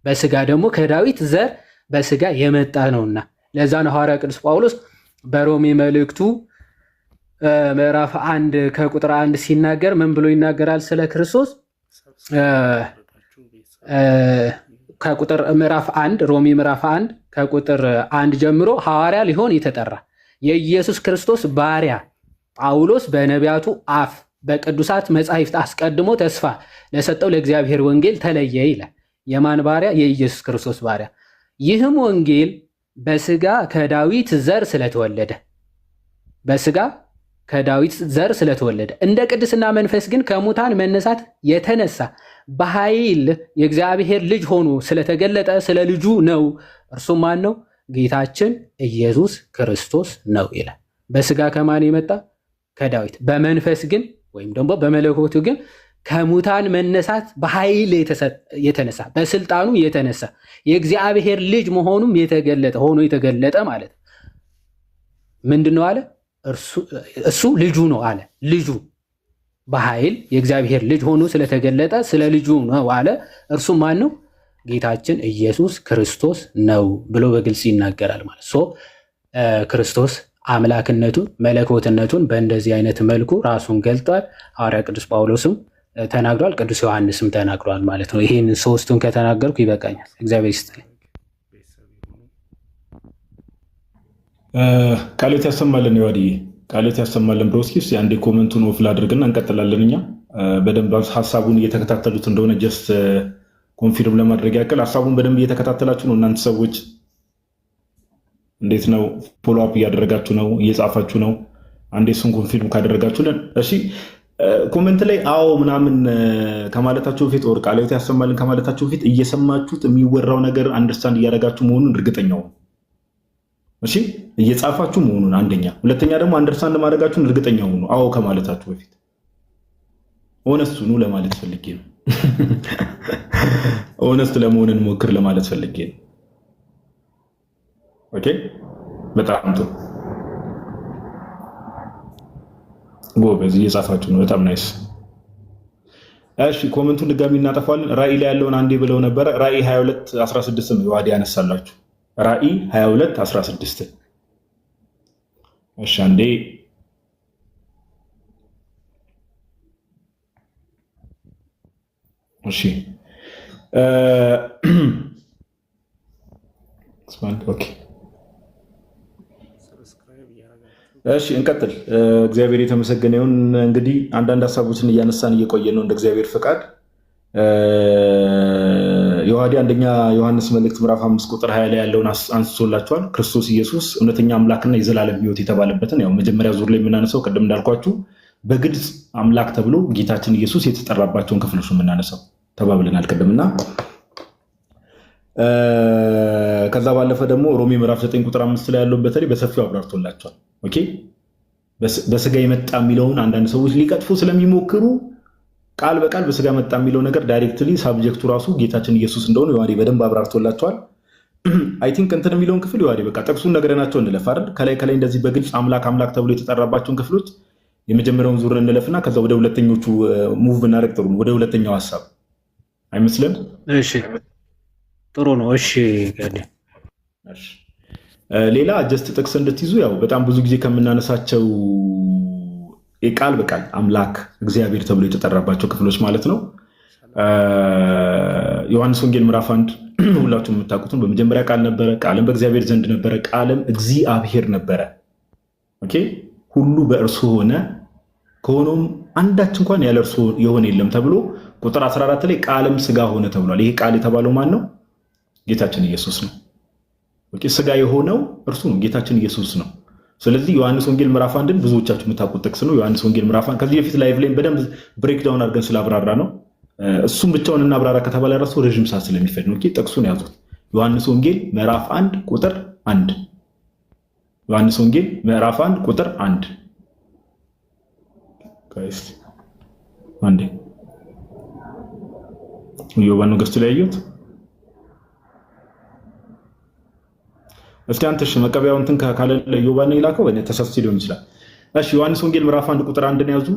በስጋ ደግሞ ከዳዊት ዘር በስጋ የመጣ ነውና ለዛ ነው ሐዋርያ ቅዱስ ጳውሎስ በሮሜ መልእክቱ ምዕራፍ 1 ከቁጥር 1 ሲናገር ምን ብሎ ይናገራል? ስለ ክርስቶስ ከቁጥር ምዕራፍ 1 ሮሜ ምዕራፍ 1 ከቁጥር 1 ጀምሮ ሐዋርያ ሊሆን የተጠራ የኢየሱስ ክርስቶስ ባሪያ ጳውሎስ በነቢያቱ አፍ በቅዱሳት መጻሕፍት አስቀድሞ ተስፋ ለሰጠው ለእግዚአብሔር ወንጌል ተለየ ይላል። የማን ባሪያ? የኢየሱስ ክርስቶስ ባሪያ። ይህም ወንጌል በስጋ ከዳዊት ዘር ስለተወለደ በስጋ ከዳዊት ዘር ስለተወለደ እንደ ቅድስና መንፈስ ግን ከሙታን መነሳት የተነሳ በኃይል የእግዚአብሔር ልጅ ሆኖ ስለተገለጠ ስለ ልጁ ነው። እርሱም ማን ነው? ጌታችን ኢየሱስ ክርስቶስ ነው ይላል። በስጋ ከማን የመጣ? ከዳዊት። በመንፈስ ግን ወይም ደግሞ በመለኮቱ ግን ከሙታን መነሳት በኃይል የተነሳ በስልጣኑ የተነሳ የእግዚአብሔር ልጅ መሆኑም የተገለጠ ሆኖ የተገለጠ ማለት ነው። ምንድን ነው አለ? እሱ ልጁ ነው አለ። ልጁ በኃይል የእግዚአብሔር ልጅ ሆኖ ስለተገለጠ ስለ ልጁ ነው አለ። እርሱም ማን ነው? ጌታችን ኢየሱስ ክርስቶስ ነው ብሎ በግልጽ ይናገራል ማለት ሶ ክርስቶስ አምላክነቱን መለኮትነቱን በእንደዚህ አይነት መልኩ ራሱን ገልጧል። ሐዋርያ ቅዱስ ጳውሎስም ተናግሯል፣ ቅዱስ ዮሐንስም ተናግሯል ማለት ነው። ይህን ሶስቱን ከተናገርኩ ይበቃኛል። እግዚአብሔር ይስጥልኝ። ቃሎት ያሰማልን። ይዋድዬ ቃሎት ያሰማልን። ብሮስኪስ የአንዴ ኮመንቱን ወፍል አድርግና እንቀጥላለን። እኛ በደንብ ሀሳቡን እየተከታተሉት እንደሆነ ጀስት ኮንፊርም ለማድረግ ያክል ሀሳቡን በደንብ እየተከታተላችሁ ነው እናንተ ሰዎች? እንዴት ነው? ፎሎ አፕ እያደረጋችሁ ነው? እየጻፋችሁ ነው? አንዴ እሱን ኮንፊርም ካደረጋችሁልን እሺ። ኮመንት ላይ አዎ ምናምን ከማለታችሁ በፊት ወር ቃሎት ያሰማልን ከማለታችሁ በፊት እየሰማችሁት የሚወራው ነገር አንደርስታንድ እያደረጋችሁ መሆኑን እርግጠኛው እሺ። እየጻፋችሁ መሆኑን አንደኛ፣ ሁለተኛ ደግሞ አንደርስታንድ ማድረጋችሁን እርግጠኛው ነው። አዎ ከማለታችሁ በፊት ኦነስት ሁኑ ለማለት ፈልጌ ነው። ኦነስት ለመሆን እንሞክር ለማለት ፈልጌ ነው። ኦኬ በጣም ጥሩ ጎበዝ፣ እየጻፋችሁ ነው። በጣም ናይስ። እሺ ኮመንቱን ድጋሚ እናጠፋለን። ራእይ ላይ ያለውን አንዴ ብለው ነበረ። ራእይ 22:16 ነው ዋዲ ያነሳላችሁ። ራእይ 22:16 እሺ አንዴ እሺ ኦኬ እሺ እንቀጥል። እግዚአብሔር የተመሰገነ ይሁን። እንግዲህ አንዳንድ ሀሳቦችን እያነሳን እየቆየን ነው እንደ እግዚአብሔር ፈቃድ። የዋዲ አንደኛ ዮሐንስ መልእክት ምዕራፍ 5 ቁጥር 20 ላይ ያለውን አንስቶላችኋል። ክርስቶስ ኢየሱስ እውነተኛ አምላክና የዘላለም ሕይወት የተባለበትን ያው መጀመሪያ ዙር ላይ የምናነሳው ቅድም እንዳልኳችሁ በግልጽ አምላክ ተብሎ ጌታችን ኢየሱስ የተጠራባቸውን ክፍሎች የምናነሳው ተባብለናል ቅድምና ከዛ ባለፈ ደግሞ ሮሜ ምዕራፍ 9 ቁጥር 5 ላይ ያለው በተለይ በሰፊው አብራርቶላቸዋል። ኦኬ በስጋ የመጣ የሚለውን አንዳንድ ሰዎች ሊቀጥፉ ስለሚሞክሩ ቃል በቃል በስጋ መጣ የሚለው ነገር ዳይሬክትሊ ሳብጀክቱ ራሱ ጌታችን ኢየሱስ እንደሆነ ይዋዲ በደንብ አብራርቶላቸዋል። አይ ቲንክ እንትን የሚለውን ክፍል ይዋዲ በቃ ጠቅሱን ነገረናቸው እንለፍ አይደል? ከላይ እንደዚህ በግልጽ አምላክ ተብሎ የተጠራባቸውን ክፍሎች የመጀመሪያውን ዙር እንለፍና ከዛ ወደ ሁለተኞቹ ሙቭ ብናደርግ ጥሩ ነው። ወደ ሁለተኛው ሐሳብ አይመስልም? እሺ ጥሩ ነው። እሺ ሌላ ጀስት ጥቅስ እንድትይዙ ያው በጣም ብዙ ጊዜ ከምናነሳቸው ቃል በቃል አምላክ እግዚአብሔር ተብሎ የተጠራባቸው ክፍሎች ማለት ነው። ዮሐንስ ወንጌል ምዕራፍ 1 ሁላችሁም የምታውቁትን በመጀመሪያ ቃል ነበረ፣ ቃልም በእግዚአብሔር ዘንድ ነበረ፣ ቃልም እግዚአብሔር ነበረ። ኦኬ ሁሉ በእርሱ ሆነ፣ ከሆነም አንዳች እንኳን ያለ እርሱ የሆነ የለም ተብሎ ቁጥር 14 ላይ ቃልም ስጋ ሆነ ተብሏል። ይሄ ቃል የተባለው ማን ነው? ጌታችን ኢየሱስ ነው። ኦኬ ስጋ የሆነው እርሱ ነው፣ ጌታችን ኢየሱስ ነው። ስለዚህ ዮሐንስ ወንጌል ምዕራፍ 1ን ብዙዎቻችሁ የምታውቁት ጥቅስ ነው። ዮሐንስ ወንጌል ምዕራፍ 1 ከዚህ በፊት ላይቭ ላይ በደንብ ብሬክዳውን አድርገን ስላብራራ ነው። እሱም ብቻውን እናብራራ ከተባለ ራሱ ረዥም ሰዓት ስለሚፈጅ ነው። ጥቅሱን ያዙት። ዮሐንስ ወንጌል ምዕራፍ 1 ቁጥር 1 ዮሐንስ ወንጌል ምዕራፍ 1 ቁጥር 1 ጋይስ አንዴ ዮሐንስ ነው ገስት ላይ ያዩት። እስኪ አንተሽ መቀበያውን እንትን ካለ ለዮባን ይላከው ወይ ተሳስቶ ሊሆን ይችላል። እሺ ዮሐንስ ወንጌል ምዕራፍ 1 ቁጥር 1 ነው ያዙ።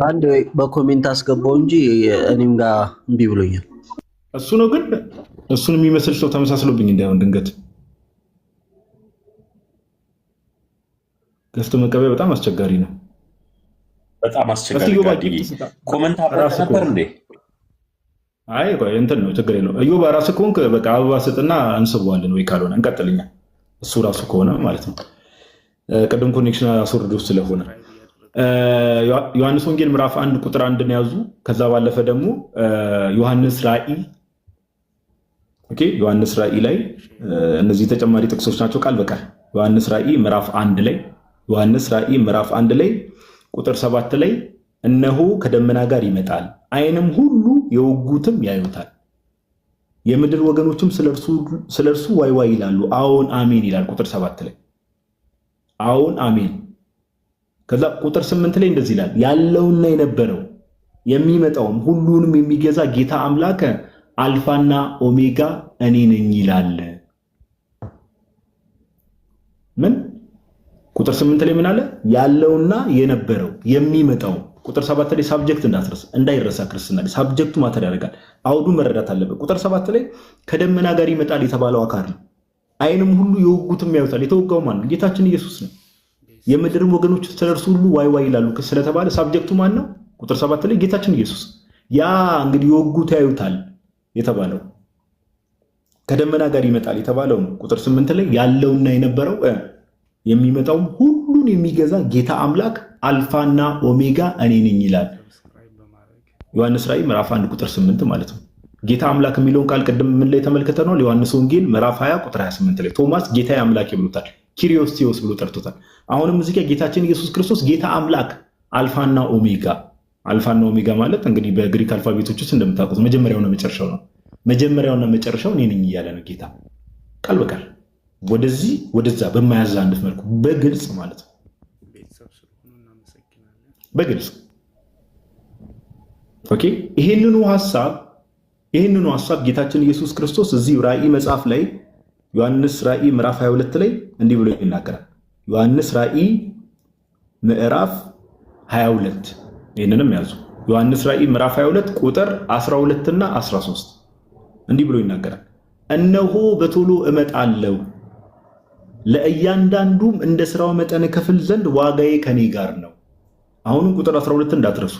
አንድ በኮሜንት አስገባው እንጂ እኔም ጋር እምቢ ብሎኛል። እሱ ነው ግን እሱን የሚመስል ሰው ተመሳስሎብኝ እንዳይሆን ድንገት ገዝቶ መቀበያ በጣም አስቸጋሪ ነው። በጣም አስቸጋሪ ኮሜንት አበራስ ነበር እንዴ? አይ ቆይ እንትን ነው ችግር የለውም። እዮብ ራስህ ከሆንክ በቃ አበባ ስጥና እንስበዋለን ወይ ካልሆነ እንቀጥልኛ። እሱ ራሱ ከሆነ ማለት ነው። ቅድም ኮኔክሽን አስወርዶ ስለሆነ ዮሐንስ ወንጌል ምዕራፍ 1 ቁጥር 1 ነው ያዙ። ከዛ ባለፈ ደግሞ ዮሐንስ ራእይ ዮሐንስ ራእይ ላይ እነዚህ ተጨማሪ ጥቅሶች ናቸው ቃል በቃል ዮሐንስ ራእይ ምዕራፍ 1 ላይ ዮሐንስ ራእይ ምዕራፍ 1 ላይ ቁጥር 7 ላይ እነሆ ከደመና ጋር ይመጣል፣ ዓይንም ሁሉ የወጉትም ያዩታል፣ የምድር ወገኖችም ስለርሱ ዋይ ዋይ ይላሉ፣ አዎን አሜን ይላል። ቁጥር 7 ላይ አዎን አሜን። ከዛ ቁጥር 8 ላይ እንደዚህ ይላል፣ ያለውና የነበረው የሚመጣውም ሁሉንም የሚገዛ ጌታ አምላክ አልፋና ኦሜጋ እኔ ነኝ ይላል። ምን ቁጥር 8 ላይ ምን አለ? ያለውና የነበረው የሚመጣው። ቁጥር 7 ላይ ሳብጀክት እንዳይረሳ ክርስትና ላይ ሳብጀክቱ ማተር ያደርጋል። አውዱ መረዳት አለበት። ቁጥር 7 ላይ ከደመና ጋር ይመጣል የተባለው አካል ነው። ዓይንም ሁሉ የወጉትም ያዩታል። የተወጋው ማን ነው? ጌታችን ኢየሱስ ነው። የምድርም ወገኖች ስለርሱ ሁሉ ዋይ ዋይ ይላሉ ስለተባለ ሳብጀክቱ ማን ነው? ቁጥር 7 ላይ ጌታችን ኢየሱስ። ያ እንግዲህ የወጉት ያዩታል የተባለው ከደመና ጋር ይመጣል የተባለው ነው። ቁጥር 8 ላይ ያለውና የነበረው የሚመጣውም ሁሉን የሚገዛ ጌታ አምላክ አልፋና ኦሜጋ እኔ ነኝ ይላል። ዮሐንስ ራእይ ምዕራፍ 1 ቁጥር 8 ማለት ነው። ጌታ አምላክ የሚለውን ቃል ቅድም ምን ላይ ተመልክተናል? ዮሐንስ ወንጌል ምዕራፍ 20 ቁጥር 28 ላይ ቶማስ ጌታ አምላክ ብሎታል፣ ኪሪዮስ ቴዎስ ብሎ ጠርቶታል። አሁንም እዚህ ጋር ጌታችን ኢየሱስ ክርስቶስ ጌታ አምላክ አልፋና ኦሜጋ። አልፋና ኦሜጋ ማለት እንግዲህ በግሪክ አልፋቤቶች ውስጥ እንደምታውቁት መጀመሪያውና መጨረሻው ነው። መጀመሪያውና መጨረሻው እኔ ነኝ እያለ ነው ጌታ ቃል በቃል ወደዚህ ወደዛ በማያዛንፍ መልኩ በግልጽ ማለት ነው። በግልጽ ኦኬ። ይሄንኑ ሐሳብ ጌታችን ኢየሱስ ክርስቶስ እዚህ ራእይ መጽሐፍ ላይ ዮሐንስ ራእይ ምዕራፍ 22 ላይ እንዲህ ብሎ ይናገራል። ዮሐንስ ራእይ ምዕራፍ 22 ይህንንም ያዙ። ዮሐንስ ራእይ ምዕራፍ 22 ቁጥር 12 እና 13 እንዲህ ብሎ ይናገራል። እነሆ በቶሎ እመጣለሁ፣ ለእያንዳንዱም እንደ ስራው መጠን ከፍል ዘንድ ዋጋዬ ከኔ ጋር ነው። አሁንም ቁጥር 12 እንዳትረሱ።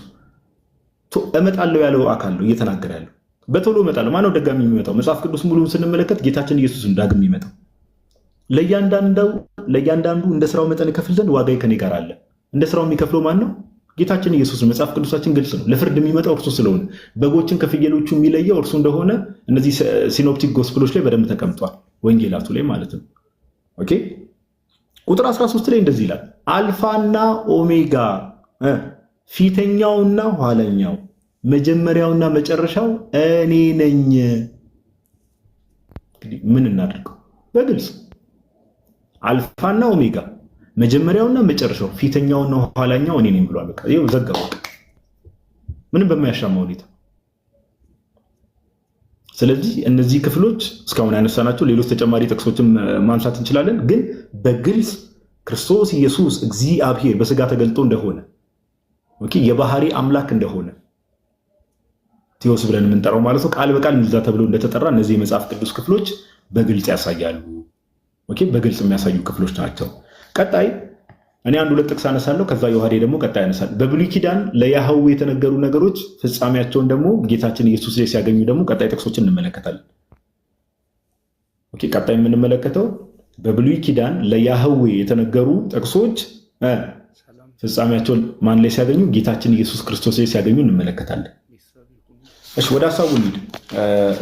እመጣለሁ ያለው አካል ነው እየተናገረ ያለው። በቶሎ እመጣለሁ። ማነው ደጋሚ የሚመጣው? መጽሐፍ ቅዱስ ሙሉውን ስንመለከት ጌታችን ኢየሱስን ዳግም የሚመጣው። ለእያንዳንዱ እንደ ስራው መጠን ከፍል ዘንድ ዋጋዬ ከኔ ጋር አለ። እንደ ስራው የሚከፍለው ማን ነው? ጌታችን ኢየሱስ ነው። መጽሐፍ ቅዱሳችን ግልጽ ነው። ለፍርድ የሚመጣው እርሱ ስለሆነ በጎችን ከፍየሎቹ የሚለየው እርሱ እንደሆነ እነዚህ ሲኖፕቲክ ጎስፕሎች ላይ በደንብ ተቀምጧል፣ ወንጌላቱ ላይ ማለት ነው። ኦኬ ቁጥር 13 ላይ እንደዚህ ይላል፣ አልፋና ኦሜጋ ፊተኛውና ኋለኛው መጀመሪያውና መጨረሻው እኔ ነኝ። ምን እናደርገው? በግልጽ አልፋና ኦሜጋ መጀመሪያውና መጨረሻው ፊተኛውና ኋላኛው እኔ ነኝ ብሏል። በቃ ይኸው ዘገበው፣ ምንም በማያሻማ ሁኔታ። ስለዚህ እነዚህ ክፍሎች እስካሁን ያነሳናቸው ሌሎች ተጨማሪ ጥቅሶችን ማንሳት እንችላለን፣ ግን በግልጽ ክርስቶስ ኢየሱስ እግዚአብሔር በስጋ ተገልጦ እንደሆነ የባህሪ አምላክ እንደሆነ ቴዎስ ብለን የምንጠራው ማለት ነው፣ ቃል በቃል እንደዛ ተብሎ እንደተጠራ እነዚህ የመጽሐፍ ቅዱስ ክፍሎች በግልጽ ያሳያሉ። በግልጽ የሚያሳዩ ክፍሎች ናቸው። ቀጣይ እኔ አንድ ሁለት ጥቅስ አነሳለሁ፣ ከዛ ዮሐዴ ደግሞ ቀጣይ ያነሳል። በብሉይ ኪዳን ለያህዌ የተነገሩ ነገሮች ፍጻሜያቸውን ደግሞ ጌታችን ኢየሱስ ላይ ሲያገኙ ደግሞ ቀጣይ ጥቅሶችን እንመለከታለን። ቀጣይ የምንመለከተው በብሉይ ኪዳን ለያህዌ የተነገሩ ጥቅሶች ፍጻሜያቸውን ማን ላይ ሲያገኙ? ጌታችን ኢየሱስ ክርስቶስ ላይ ሲያገኙ እንመለከታለን። እሺ ወደ ሀሳቡ እንሂድ።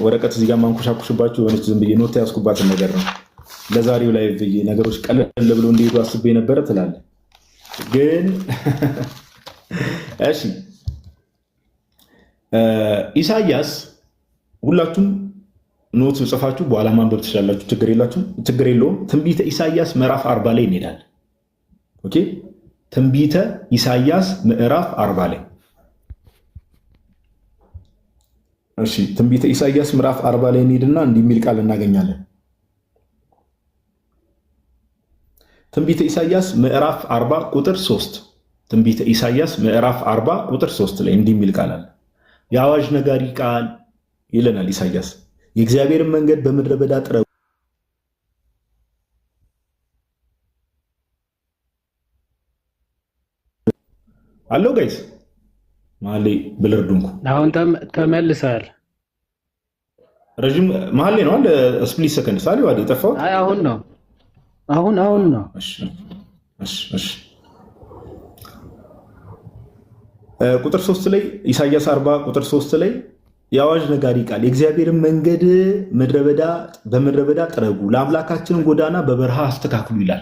ወረቀት እዚህ ጋር ማንኮሻኩሽባችሁ የሆነች ዝም ብዬ ኖት ያዝኩባትን ነገር ነው። ለዛሬው ላይ ብዬ ነገሮች ቀለል ብሎ እንዲሄዱ አስቤ ነበረ ትላለህ ግን እሺ ኢሳያስ ሁላችሁም ኖት ጽፋችሁ በኋላ ማንበብ ትችላላችሁ፣ ችግር የለውም። ትንቢተ ኢሳያስ ምዕራፍ 40 ላይ እንሄዳለን። ኦኬ ትንቢተ ኢሳያስ ምዕራፍ 40 ላይ እሺ ትንቢተ ኢሳያስ ምዕራፍ 40 ላይ እንሄድና እንዲህ የሚል ቃል እናገኛለን። ትንቢተ ኢሳይያስ ምዕራፍ 40 ቁጥር 3 ትንቢተ ኢሳይያስ ምዕራፍ 40 ቁጥር 3 ላይ እንዲህ የሚል ቃል አለ። የአዋጅ ነጋሪ ቃል ይለናል ኢሳይያስ። የእግዚአብሔርን መንገድ በምድረ በዳ ጥረጉ አለው። ጋይስ መሀል ላይ ብልርዱንኩ አሁን ተመልሰሃል። ረጅም መሀል ላይ ነው አለ ስፕሊት ሰከንድ ሳሊ ዋዲ የጠፋው። አይ አሁን ነው አሁን ነው። እሺ ቁጥር 3 ላይ ኢሳይያስ 40 ቁጥር 3 ላይ የአዋጅ ነጋሪ ቃል የእግዚአብሔርን መንገድ በምድረ በዳ ጥረጉ፣ ለአምላካችንን ጎዳና በበረሃ አስተካክሉ ይላል።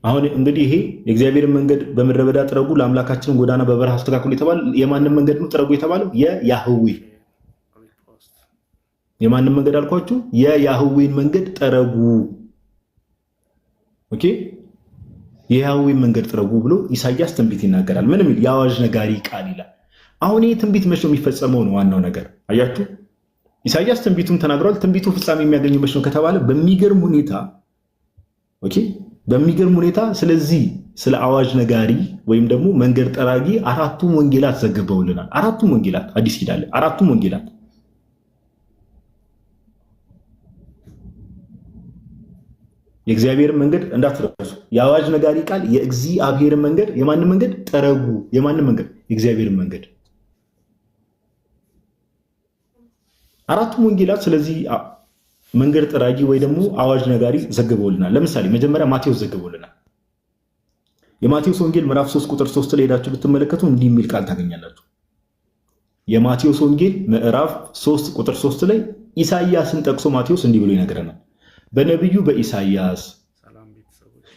አሁን እንግዲህ ይሄ የእግዚአብሔርን መንገድ በምድረ በዳ ጥረጉ፣ ለአምላካችንን ጎዳና በበረሃ አስተካክሉ የተባለው የማንን መንገድ ነው? ጥረጉ የተባለው የያህዌ የማንን መንገድ አልኳችሁ? የያህዌን መንገድ ጥረጉ። ኦኬ የያህዌን መንገድ ጥረጉ ብሎ ኢሳይያስ ትንቢት ይናገራል። ምንም የአዋጅ ነጋሪ ቃል ይላል። አሁን ይህ ትንቢት መቼ ነው የሚፈጸመው ነው ዋናው ነገር። አያችሁ ኢሳይያስ ትንቢቱን ተናግሯል። ትንቢቱ ፍጻሜ የሚያገኘው መቼ ነው ከተባለ በሚገርም ሁኔታ ኦኬ በሚገርም ሁኔታ ስለዚህ ስለ አዋጅ ነጋሪ ወይም ደግሞ መንገድ ጠራጊ አራቱም ወንጌላት ዘግበውልናል። አራቱም ወንጌላት አዲስ ኪዳን አራቱም ወንጌላት የእግዚአብሔር መንገድ እንዳትረሱ። የአዋጅ ነጋሪ ቃል የእግዚአብሔር መንገድ የማንን መንገድ ጠረጉ? የማንን መንገድ? የእግዚአብሔር መንገድ። አራቱም ወንጌላት ስለዚህ መንገድ ጠራጊ ወይ ደግሞ አዋጅ ነጋሪ ዘግበውልናል። ለምሳሌ መጀመሪያ ማቴዎስ ዘግበውልናል። የማቴዎስ ወንጌል ምዕራፍ 3 ቁጥር 3 ላይ ሄዳችሁ ብትመለከቱ እንዲህ የሚል ቃል ታገኛላችሁ። የማቴዎስ ወንጌል ምዕራፍ 3 ቁጥር 3 ላይ ኢሳይያስን ጠቅሶ ማቴዎስ እንዲህ ብሎ ይነግረናል። በነቢዩ በኢሳይያስ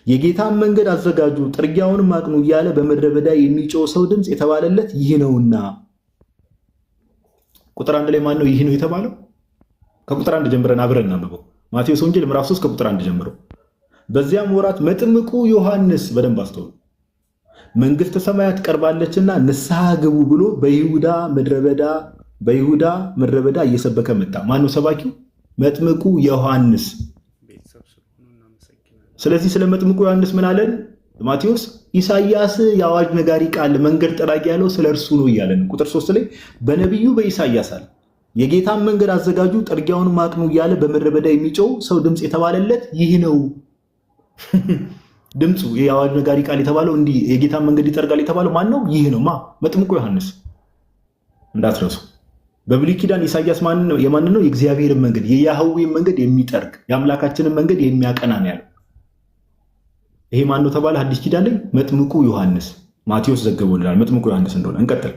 የጌታን መንገድ አዘጋጁ ጥርጊያውንም አቅኑ እያለ በምድረ በዳ የሚጮህ ሰው ድምፅ የተባለለት ይህ ነውና። ቁጥር 1 ላይ ማን ነው ይህ ነው የተባለው? ከቁጥር 1 ጀምረን አብረን እናንብበው። ማቴዎስ ወንጌል ምዕራፍ 3 ከቁጥር 1 ጀምሮ። በዚያም ወራት መጥምቁ ዮሐንስ በደንብ አስተውሉ፣ መንግሥተ ሰማያት ቀርባለችና ንስሐ ግቡ ብሎ በይሁዳ ምድረ በዳ እየሰበከ መጣ። ማን ነው ሰባኪው? መጥምቁ ዮሐንስ። ስለዚህ ስለ መጥምቁ ዮሐንስ ምን አለን ማቴዎስ? ኢሳይያስ የአዋጅ ነጋሪ ቃል መንገድ ጠራጊ ያለው ስለ እርሱ ነው እያለን ቁጥር 3 ላይ በነቢዩ በኢሳይያስ አለ የጌታን መንገድ አዘጋጁ ጥርጊያውንም አቅኑ እያለ በምድረ በዳ የሚጮህ ሰው ድምፅ የተባለለት ይህ ነው። ድምፁ የአዋጅ ነጋሪ ቃል የተባለው እንዲህ የጌታን መንገድ ይጠርጋል የተባለው ማን ነው? ይህ ነው። መጥምቁ ዮሐንስ እንዳትረሱ። በብሉይ ኪዳን ኢሳይያስ የማን ነው? የእግዚአብሔርን መንገድ የያህዌን መንገድ የሚጠርግ የአምላካችንን መንገድ የሚያቀና ነው ያለው። ይሄ ማን ነው ተባለ? አዲስ ኪዳን ላይ መጥምቁ ዮሐንስ። ማቴዎስ ዘግቦልናል መጥምቁ ዮሐንስ እንደሆነ። እንቀጥል።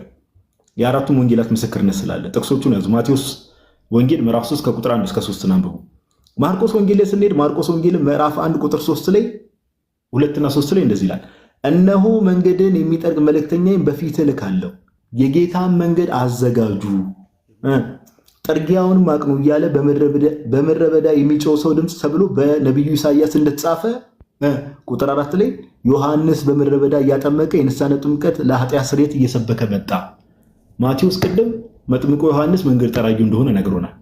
የአራቱም ወንጌላት ምስክርነት ስላለ ጥቅሶቹን ያዙ። ማቴዎስ ወንጌል ምዕራፍ 3 ከቁጥር 1 እስከ 3 አንብቡ። ማርቆስ ወንጌል ላይ ስንሄድ ማርቆስ ወንጌል ምዕራፍ 1 ቁጥር 3 ላይ 2 እና 3 ላይ እንደዚህ ይላል፣ እነሆ መንገድን የሚጠርግ መልእክተኛዬን በፊትህ እልካለሁ፣ የጌታን መንገድ አዘጋጁ ጥርጊያውንም አቅኑ እያለ በምድረ በዳ የሚጮህ ሰው ድምፅ ተብሎ በነቢዩ ኢሳይያስ እንደተጻፈ ቁጥር 4 ላይ ዮሐንስ በምድረ በዳ እያጠመቀ የንስሐን ጥምቀት ለኃጢአት ስርየት እየሰበከ መጣ። ማቴዎስ ቅድም መጥምቁ ዮሐንስ መንገድ ጠራጊው እንደሆነ ነግሮናል።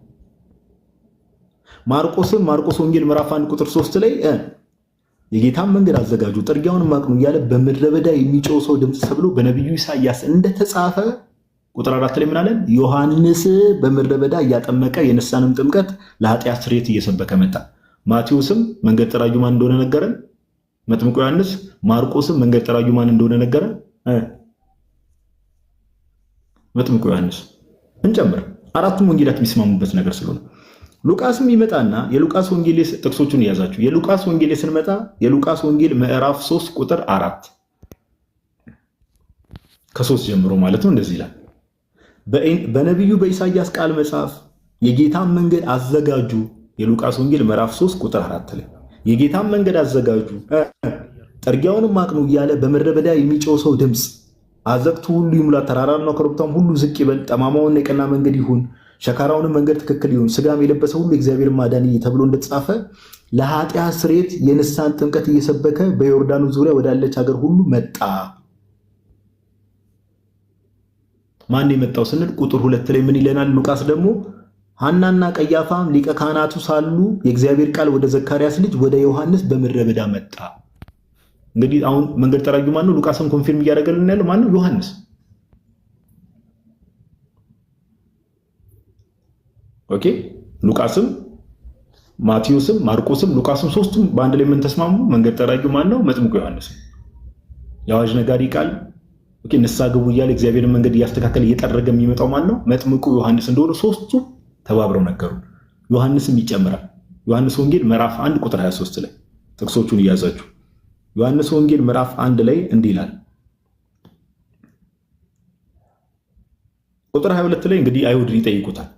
ማርቆስ ወንጌል ምዕራፍ 1 ቁጥር 3 ላይ የጌታን መንገድ አዘጋጁ ጥርጊያውንም አቅኑ እያለ በምድረ በዳ የሚጮህ ሰው ድምፅ ተብሎ በነቢዩ ኢሳይያስ እንደተጻፈ ቁጥር 4 ላይ ምን አለን? ዮሐንስ በምድረ በዳ እያጠመቀ የንስሐንም ጥምቀት ለኃጢአት ስርየት እየሰበከ መጣ። ማቴዎስም መንገድ ጠራጊው ማን እንደሆነ ነገረን፣ መጥምቁ ዮሐንስ። ማርቆስም መንገድ ጠራጊው ማን እንደሆነ ነገረን፣ መጥምቁ ዮሐንስ። እንጨምር፣ አራቱም ወንጌላት የሚስማሙበት ነገር ስለሆነ ሉቃስም ይመጣና የሉቃስ ወንጌል ጥቅሶቹን የያዛችሁ የሉቃስ ወንጌል ስንመጣ የሉቃስ ወንጌል ምዕራፍ 3 ቁጥር 4 ከ3 ጀምሮ ማለት ነው እንደዚህ ይላል፣ በነቢዩ በኢሳይያስ ቃል መጽሐፍ የጌታን መንገድ አዘጋጁ። የሉቃስ ወንጌል ምዕራፍ 3 ቁጥር 4 ላይ የጌታን መንገድ አዘጋጁ ጥርጊያውንም አቅኑ እያለ በምድረ በዳ የሚጮህ ሰው ድምፅ፣ አዘቅቱ ሁሉ ይሙላ፣ ተራራና ኮረብታም ሁሉ ዝቅ ይበል፣ ጠማማውና የቀና መንገድ ይሁን፣ ሸካራውንም መንገድ ትክክል ይሁን፣ ስጋም የለበሰ ሁሉ የእግዚአብሔር ማዳን ተብሎ እንደተጻፈ ለኃጢአት ስርየት የንስሐን ጥምቀት እየሰበከ በዮርዳኖስ ዙሪያ ወዳለች ሀገር ሁሉ መጣ። ማን የመጣው ስንል ቁጥር 2 ላይ ምን ይለናል? ሉቃስ ደግሞ ሐናና ቀያፋም ሊቀ ካህናቱ ሳሉ የእግዚአብሔር ቃል ወደ ዘካርያስ ልጅ ወደ ዮሐንስ በምድረ በዳ መጣ። እንግዲህ አሁን መንገድ ጠራጊው ማን ነው? ሉቃስን ኮንፊርም እያደረገልን ያለው ማን ነው? ዮሐንስ። ኦኬ ሉቃስም ማቴዎስም ማርቆስም ሉቃስም ሶስቱም በአንድ ላይ ምን ተስማሙ? መንገድ ጠራጊው ማን ነው? መጥምቁ ዮሐንስ። የአዋጅ ነጋሪ ቃል ኦኬ ንስሐ ግቡ እያለ እግዚአብሔርን መንገድ እያስተካከለ እየጠረገ የሚመጣው ማን ነው? መጥምቁ ዮሐንስ እንደሆነ ሶስቱ ተባብረው ነገሩ። ዮሐንስም ይጨምራል። ዮሐንስ ወንጌል ምዕራፍ 1 ቁጥር 23 ላይ ጥቅሶቹን እያዛችሁ ዮሐንስ ወንጌል ምዕራፍ 1 ላይ እንዲህ ይላል። ቁጥር 22 ላይ እንግዲህ አይሁድ ይጠይቁታል።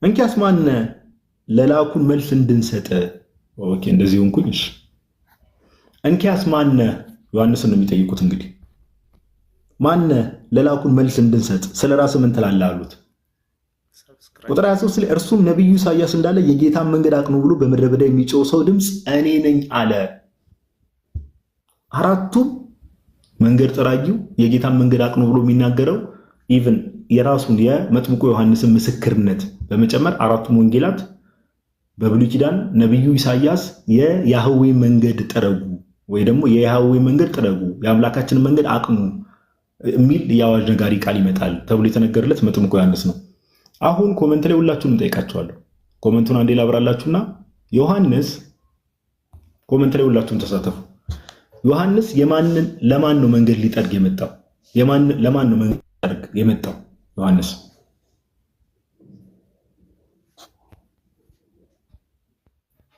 እንኪያስ ማነ ለላኩን መልስ እንድንሰጥ። ኦኬ እንደዚህ ሆንኩኝ። እሺ እንኪያስ ማነ ዮሐንስን ነው የሚጠይቁት። እንግዲህ ማነ ለላኩን መልስ እንድንሰጥ ስለ ራስህ ምን ትላለህ አሉት። ቁጥር 23 ላይ እርሱም ነቢዩ ኢሳያስ እንዳለ የጌታን መንገድ አቅኑ ብሎ በምድረ በዳ የሚጮህ ሰው ድምፅ እኔ ነኝ አለ። አራቱም መንገድ ጠራጊው የጌታን መንገድ አቅኑ ብሎ የሚናገረው ኢቭን የራሱን የመጥምቁ ዮሐንስን ምስክርነት በመጨመር አራቱም ወንጌላት በብሉይ ኪዳን ነቢዩ ኢሳያስ የያህዌ መንገድ ጥረጉ ወይ ደግሞ የያህዌ መንገድ ጥረጉ የአምላካችንን መንገድ አቅኑ የሚል የአዋጅ ነጋሪ ቃል ይመጣል ተብሎ የተነገረለት መጥምቁ ዮሐንስ ነው። አሁን ኮመንት ላይ ሁላችሁንም ጠይቃችኋለሁ። ኮመንቱን አንዴ ላብራላችሁና ዮሐንስ ኮመንት ላይ ሁላችሁም ተሳተፉ። ዮሐንስ ለማን ነው መንገድ ሊጠርግ የመጣው? ለማን ነው መንገድ ሊጠርግ የመጣው ዮሐንስ?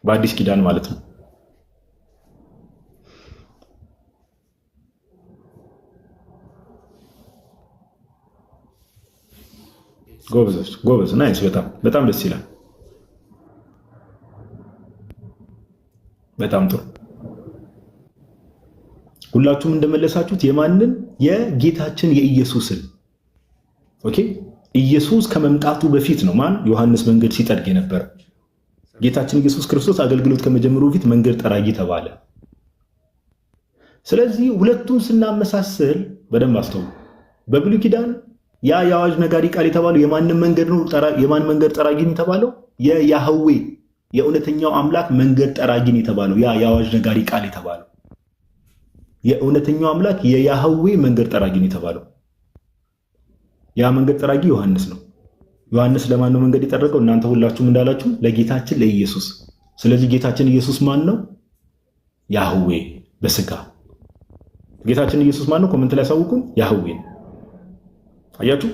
በአዲስ ኪዳን ማለት ነው። ጎበዝ ናይስ። በጣም ደስ ይላል። በጣም ጥሩ። ሁላችሁም እንደመለሳችሁት የማንን? የጌታችን የኢየሱስን። ኦኬ ኢየሱስ ከመምጣቱ በፊት ነው ማን? ዮሐንስ መንገድ ሲጠርግ የነበረ። ጌታችን ኢየሱስ ክርስቶስ አገልግሎት ከመጀመሩ በፊት መንገድ ጠራጊ ተባለ። ስለዚህ ሁለቱን ስናመሳስል በደንብ አስተውሉ። በብሉይ ኪዳን ያ የአዋጅ ነጋሪ ቃል የተባለው የማን መንገድ ነው? የማን መንገድ ጠራጊን የተባለው? የያህዌ የእውነተኛው አምላክ መንገድ ጠራጊን የተባለው ያ የአዋጅ ነጋሪ ቃል የተባለው የእውነተኛው አምላክ የያህዌ መንገድ ጠራጊን የተባለው ያ መንገድ ጠራጊ ዮሐንስ ነው። ዮሐንስ ለማን ነው መንገድ የጠረገው? እናንተ ሁላችሁም እንዳላችሁ ለጌታችን ለኢየሱስ። ስለዚህ ጌታችን ኢየሱስ ማን ነው? ያህዌ በስጋ። ጌታችን ኢየሱስ ማን ነው? ኮመንት ላይ ያሳውቁን። ያህዌ ነው። አያችሁ፣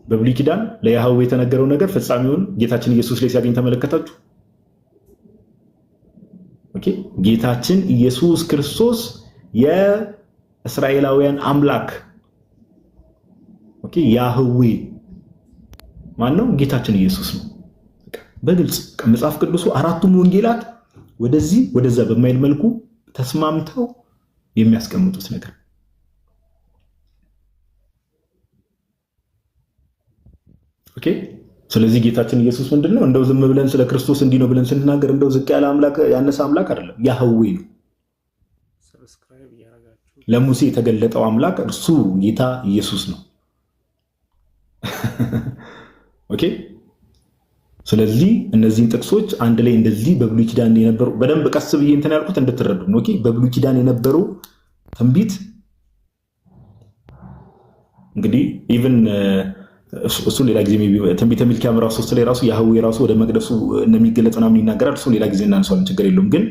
በብሉይ ኪዳን ለያህዌ የተነገረው ነገር ፍጻሜውን ጌታችን ኢየሱስ ላይ ሲያገኝ ተመለከታችሁ። ኦኬ ጌታችን ኢየሱስ ክርስቶስ የእስራኤላውያን አምላክ ኦኬ ያህዌ ማን ነው? ጌታችን ኢየሱስ ነው። በግልጽ መጽሐፍ ቅዱሱ አራቱም ወንጌላት ወደዚህ ወደዛ በማይል መልኩ ተስማምተው የሚያስቀምጡት ነገር። ኦኬ ስለዚህ ጌታችን ኢየሱስ ምንድነው? እንደው ዝም ብለን ስለ ክርስቶስ እንዲህ ነው ብለን ስንናገር እንደው ዝቅ ያለ አምላክ ያነሰ አምላክ አይደለም። ያህዌ ነው። ለሙሴ የተገለጠው አምላክ እርሱ ጌታ ኢየሱስ ነው። ኦኬ ስለዚህ እነዚህን ጥቅሶች አንድ ላይ እንደዚህ በብሉይ ኪዳን የነበሩ በደንብ ቀስ ብዬ እንትን ያልኩት እንድትረዱ ነው። ኦኬ በብሉይ ኪዳን የነበሩ ትንቢት እንግዲህ ኢቭን እሱ ሌላ ጊዜ ትንቢተ ሚልክያ ምዕራፍ 3 ላይ ራሱ ያህዌ ራሱ ወደ መቅደሱ እንደሚገለጥ ምናምን ይናገራል። እሱ ሌላ ጊዜ እናነሳዋለን፣ ችግር የለውም። ግን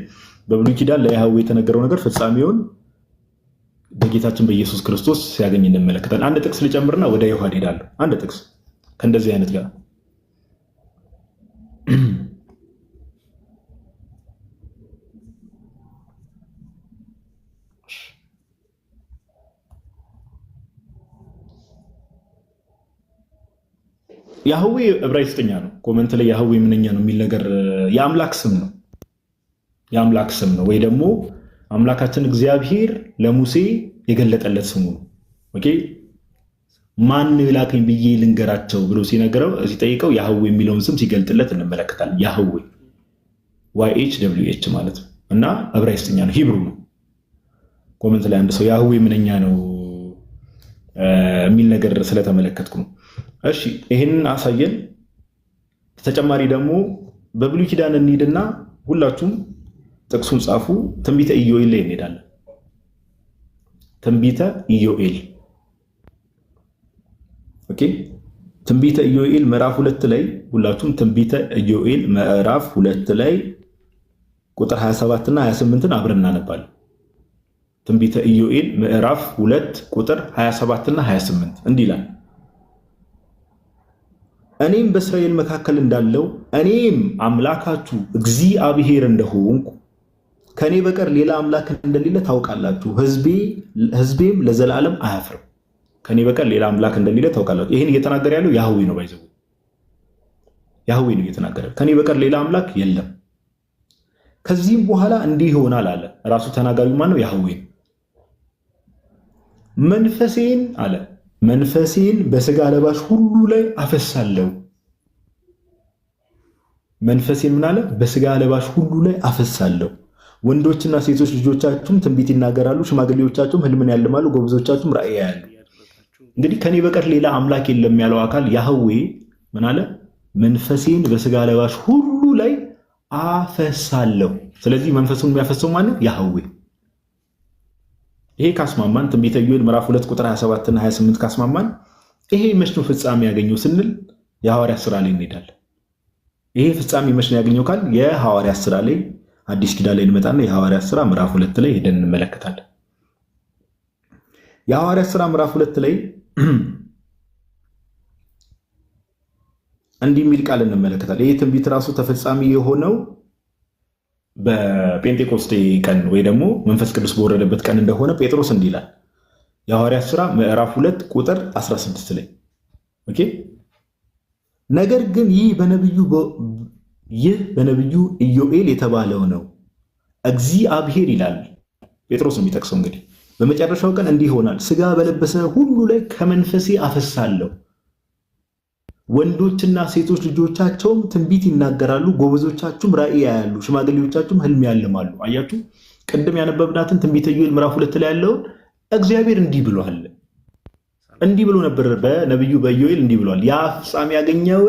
በብሉይ ኪዳን ለያህዌ የተነገረው ነገር ፍጻሜውን በጌታችን በኢየሱስ ክርስቶስ ሲያገኝ እንመለከታለን። አንድ ጥቅስ ልጨምርና ወደ ዮሐድ ሄዳለሁ። አንድ ጥቅስ ከእንደዚህ አይነት ጋር ያህዌ ዕብራይስጥኛ ነው። ኮመንት ላይ ያህዌ ምንኛ ነው የሚል ነገር የአምላክ ስም ነው። የአምላክ ስም ነው ወይ ደግሞ አምላካችን እግዚአብሔር ለሙሴ የገለጠለት ስሙ ነው። ኦኬ ማን ላከኝ ብዬ ልንገራቸው ብሎ ሲነገረው ሲጠይቀው ያህዌ የሚለውን ስም ሲገልጥለት እንመለከታለን። ያህዌ YHWH ማለት ነው እና ዕብራይስጥኛ ነው፣ ሂብሩ ነው። ኮመንት ላይ አንድ ሰው ያህዌ ምንኛ ነው የሚል ነገር ስለተመለከትኩ ነው። እሺ ይሄንን አሳየን። ተጨማሪ ደግሞ በብሉይ ኪዳን እንሂድና ሁላችሁም ጥቅሱን ጻፉ። ትንቢተ ኢዮኤል ላይ እንሄዳለን። ትንቢተ ኢዮኤል ኦኬ። ትንቢተ ኢዮኤል ምዕራፍ 2 ላይ ሁላችሁም ትንቢተ ኢዮኤል ምዕራፍ 2 ላይ ቁጥር 27 እና 28ን አብረን እናነባለን። ትንቢተ ኢዮኤል ምዕራፍ 2 ቁጥር 27 እና 28 እንዲህ ይላል፣ እኔም በእስራኤል መካከል እንዳለው እኔም አምላካችሁ እግዚአብሔር እንደሆንኩ ከኔ በቀር ሌላ አምላክ እንደሌለ ታውቃላችሁ፣ ሕዝቤም ለዘላለም አያፍርም። ከኔ በቀር ሌላ አምላክ እንደሌለ ታውቃላችሁ። ይህን እየተናገረ ያለው ያህዌ ነው። ባይዘው ያህዌ ነው እየተናገረ፣ ከኔ በቀር ሌላ አምላክ የለም። ከዚህም በኋላ እንዲህ ይሆናል አለ። ራሱ ተናጋሪው ማን ነው? ያህዌ ነው። መንፈሴን አለ መንፈሴን በስጋ ለባሽ ሁሉ ላይ አፈሳለሁ። መንፈሴን ምን አለ? በስጋ ለባሽ ሁሉ ላይ አፈሳለሁ። ወንዶችና ሴቶች ልጆቻችሁም ትንቢት ይናገራሉ፣ ሽማግሌዎቻችሁም ህልምን ያልማሉ፣ ጎበዞቻችሁም ራእይ ያያሉ። እንግዲህ ከኔ በቀር ሌላ አምላክ የለም ያለው አካል ያህዌ ምን አለ? መንፈሴን በስጋ ለባሽ ሁሉ ላይ አፈሳለሁ። ስለዚህ መንፈሱን የሚያፈሰው ማን ነው? ያህዌ። ይሄ ካስማማን ትንቢተ ኢዮኤል ምዕራፍ 2 ቁጥር 27 እና 28 ካስማማን ይሄ መች ነው ፍጻሜ ያገኘው ስንል የሐዋርያት ሥራ ላይ እንሄዳለን። ይሄ ፍጻሜ መች ነው ያገኘው ካል የሐዋርያት ሥራ ላይ አዲስ ኪዳን ላይ እንመጣና የሐዋርያት ሥራ ምዕራፍ 2 ላይ ሄደን እንመለከታለን። የሐዋርያት ሥራ ምዕራፍ 2 ላይ እንዲህ የሚል ቃል እንመለከታለን። ይህ ትንቢት ራሱ ተፈጻሚ የሆነው በጴንጤቆስቴ ቀን ወይ ደግሞ መንፈስ ቅዱስ በወረደበት ቀን እንደሆነ ጴጥሮስ እንዲህ ይላል። የሐዋርያት ሥራ ምዕራፍ 2 ቁጥር 16 ላይ ኦኬ። ነገር ግን ይህ በነቢዩ ኢዮኤል የተባለው ነው። እግዚአብሔር ይላል ጴጥሮስ ነው የሚጠቅሰው። እንግዲህ በመጨረሻው ቀን እንዲህ ይሆናል፣ ሥጋ በለበሰ ሁሉ ላይ ከመንፈሴ አፈሳለሁ፣ ወንዶችና ሴቶች ልጆቻቸውም ትንቢት ይናገራሉ፣ ጎበዞቻችሁም ራእይ ያያሉ፣ ሽማግሌዎቻችሁም ህልም ያልማሉ። አያችሁ፣ ቅድም ያነበብናትን ትንቢተ ኢዮኤል ምዕራፍ 2 ላይ ያለውን እግዚአብሔር እንዲህ ብሏል። እንዲህ ብሎ ነበር በነቢዩ በኢዮኤል እንዲህ ብሏል። ያ ፍጻሜ ያገኘው